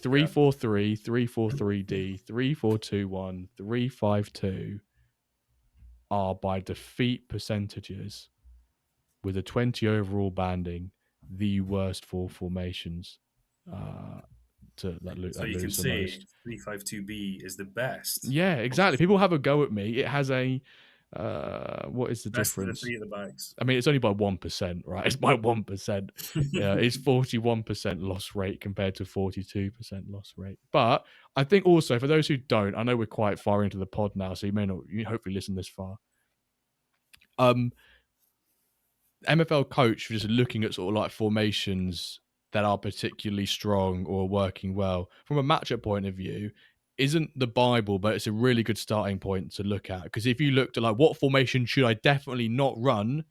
343, 343D, 3421, 352 are by defeat percentages with a 20 overall banding the worst four formations So you can lose the say most. 352B is the best. Yeah, exactly. People have a go at me. It has a what is the Best of the difference? three at the backs. I mean, it's only by 1%, right? It's by 1%. Yeah, it's 41% loss rate compared to 42% loss rate. But I think also for those who don't, I know we're quite far into the pod now, so you hopefully listen this far. MFL coach for just looking at sort of like formations that are particularly strong or working well from a matchup point of view isn't the Bible, but it's a really good starting point to look at. Because if you looked at like what formation should I definitely not run,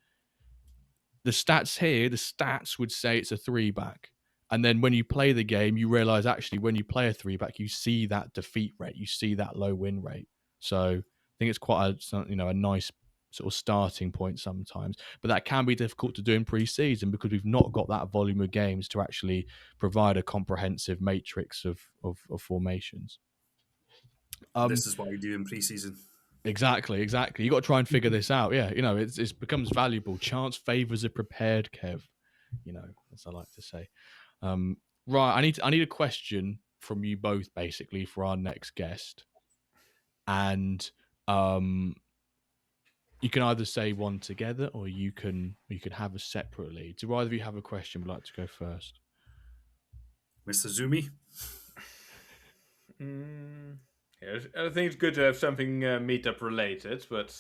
the stats would say it's a 3-back. And then when you play the game, you realize actually when you play a 3-back, you see that defeat rate, you see that low win rate. So I think it's quite a nice sort of starting point sometimes, but that can be difficult to do in pre-season because we've not got that volume of games to actually provide a comprehensive matrix of formations. This is what we do in pre-season. Exactly. You got to try and figure this out. Yeah, it becomes valuable. Chance favors a prepared Kev, as I like to say. Right, I need a question from you both basically for our next guest, and you can either say one together or you can have us separately. Do either of you have a question? Would like to go first? Mr. Zumi? Yeah, I think it's good to have something meetup related, but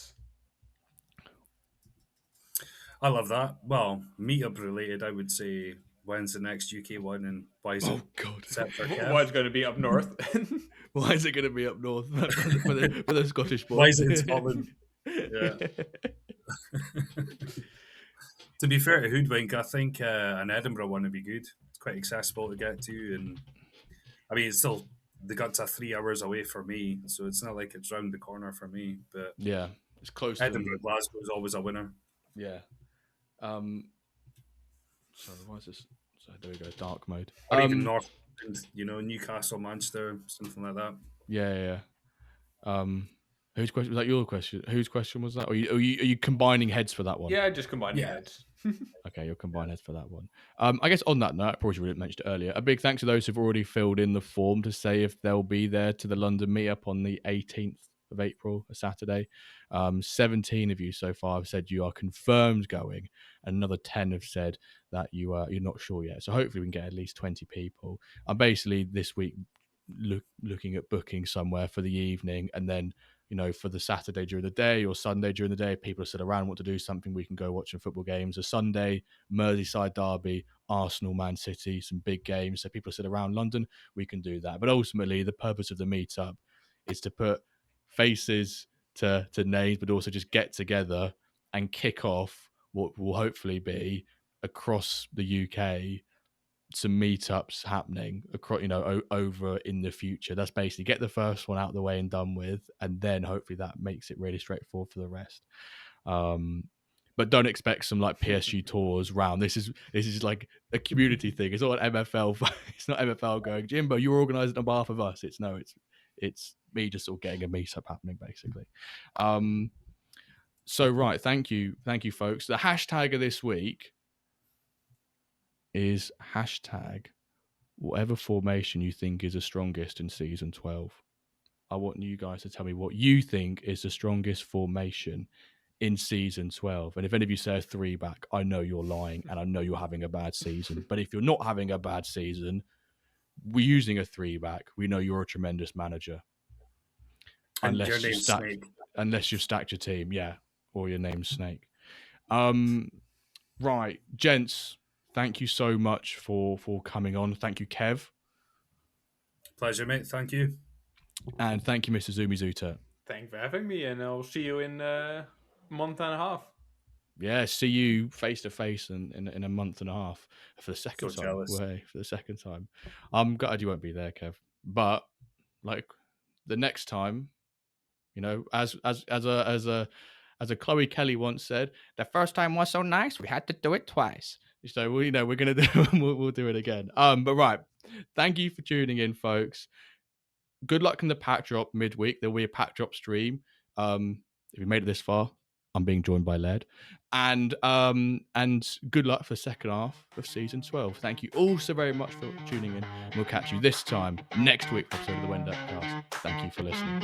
I love that. Well, meetup related, I would say when's the next UK one and why is it God! set for Kev? why it's going to be up north? Why is it going to be up north for the Scottish boys? Why is it in Scotland? Yeah. To be fair to Hoodwink, I think an Edinburgh one would be good. It's quite accessible to get to, and I mean, it's still the guts are 3 hours away for me, so it's not like it's round the corner for me. But yeah, it's close. Edinburgh, Glasgow is always a winner. Yeah. So why is this? So there we go. Dark mode. Or even North, Newcastle, Manchester, something like that. Yeah. Whose question was that? Your question? Whose question was that? Are you combining heads for that one? Yeah, just combining heads. Okay, you'll combine heads for that one. I guess on that note, I probably should have mentioned it earlier. A big thanks to those who've already filled in the form to say if they'll be there to the London meetup on the 18th of April, a Saturday. 17 of you so far have said you are confirmed going, and another 10 have said that you're not sure yet. So hopefully we can get at least 20 people. I'm basically this week looking at booking somewhere for the evening, and then for the Saturday during the day or Sunday during the day, if people are still around, want to do something, we can go watching football games. A Sunday, Merseyside derby, Arsenal, Man City, some big games. So people are still around London, we can do that. But ultimately, the purpose of the meetup is to put faces to names, but also just get together and kick off what will hopefully be across the UK some meetups happening across, over in the future. That's basically get the first one out of the way and done with, and then hopefully that makes it really straightforward for the rest. But don't expect some like PSG tours round. This is like a community thing. It's not an MFL. It's not MFL going, Jimbo, you're organising on behalf of us. It's me just sort of getting a meetup happening basically. So right, thank you, folks. The hashtag of this week is hashtag whatever formation you think is the strongest in season 12. I want you guys to tell me what you think is the strongest formation in season 12. And if any of you say a 3-back, I know you're lying and I know you're having a bad season. But if you're not having a bad season, we're using a 3-back. We know you're a tremendous manager. And unless you've stacked your team, yeah, or your name's Snake. Right, gents, thank you so much for coming on. Thank you, Kev. Pleasure, mate. Thank you. And thank you, Mr. Zootert. Thanks for having me, and I'll see you in a month and a half. Yeah, see you face to face in a month and a half for the second time. Jealous. For the second time. I'm glad you won't be there, Kev. But like the next time, as a Chloe Kelly once said, the first time was so nice we had to do it twice. So we're gonna do we'll do it again. But right, thank you for tuning in, folks. Good luck in the pack drop midweek. There'll be a pack drop stream. If you made it this far, I'm being joined by Led, and good luck for the second half of season 12. Thank you all so very much for tuning in. We'll catch you this time next week for episode of the WenDirkCast. Thank you for listening.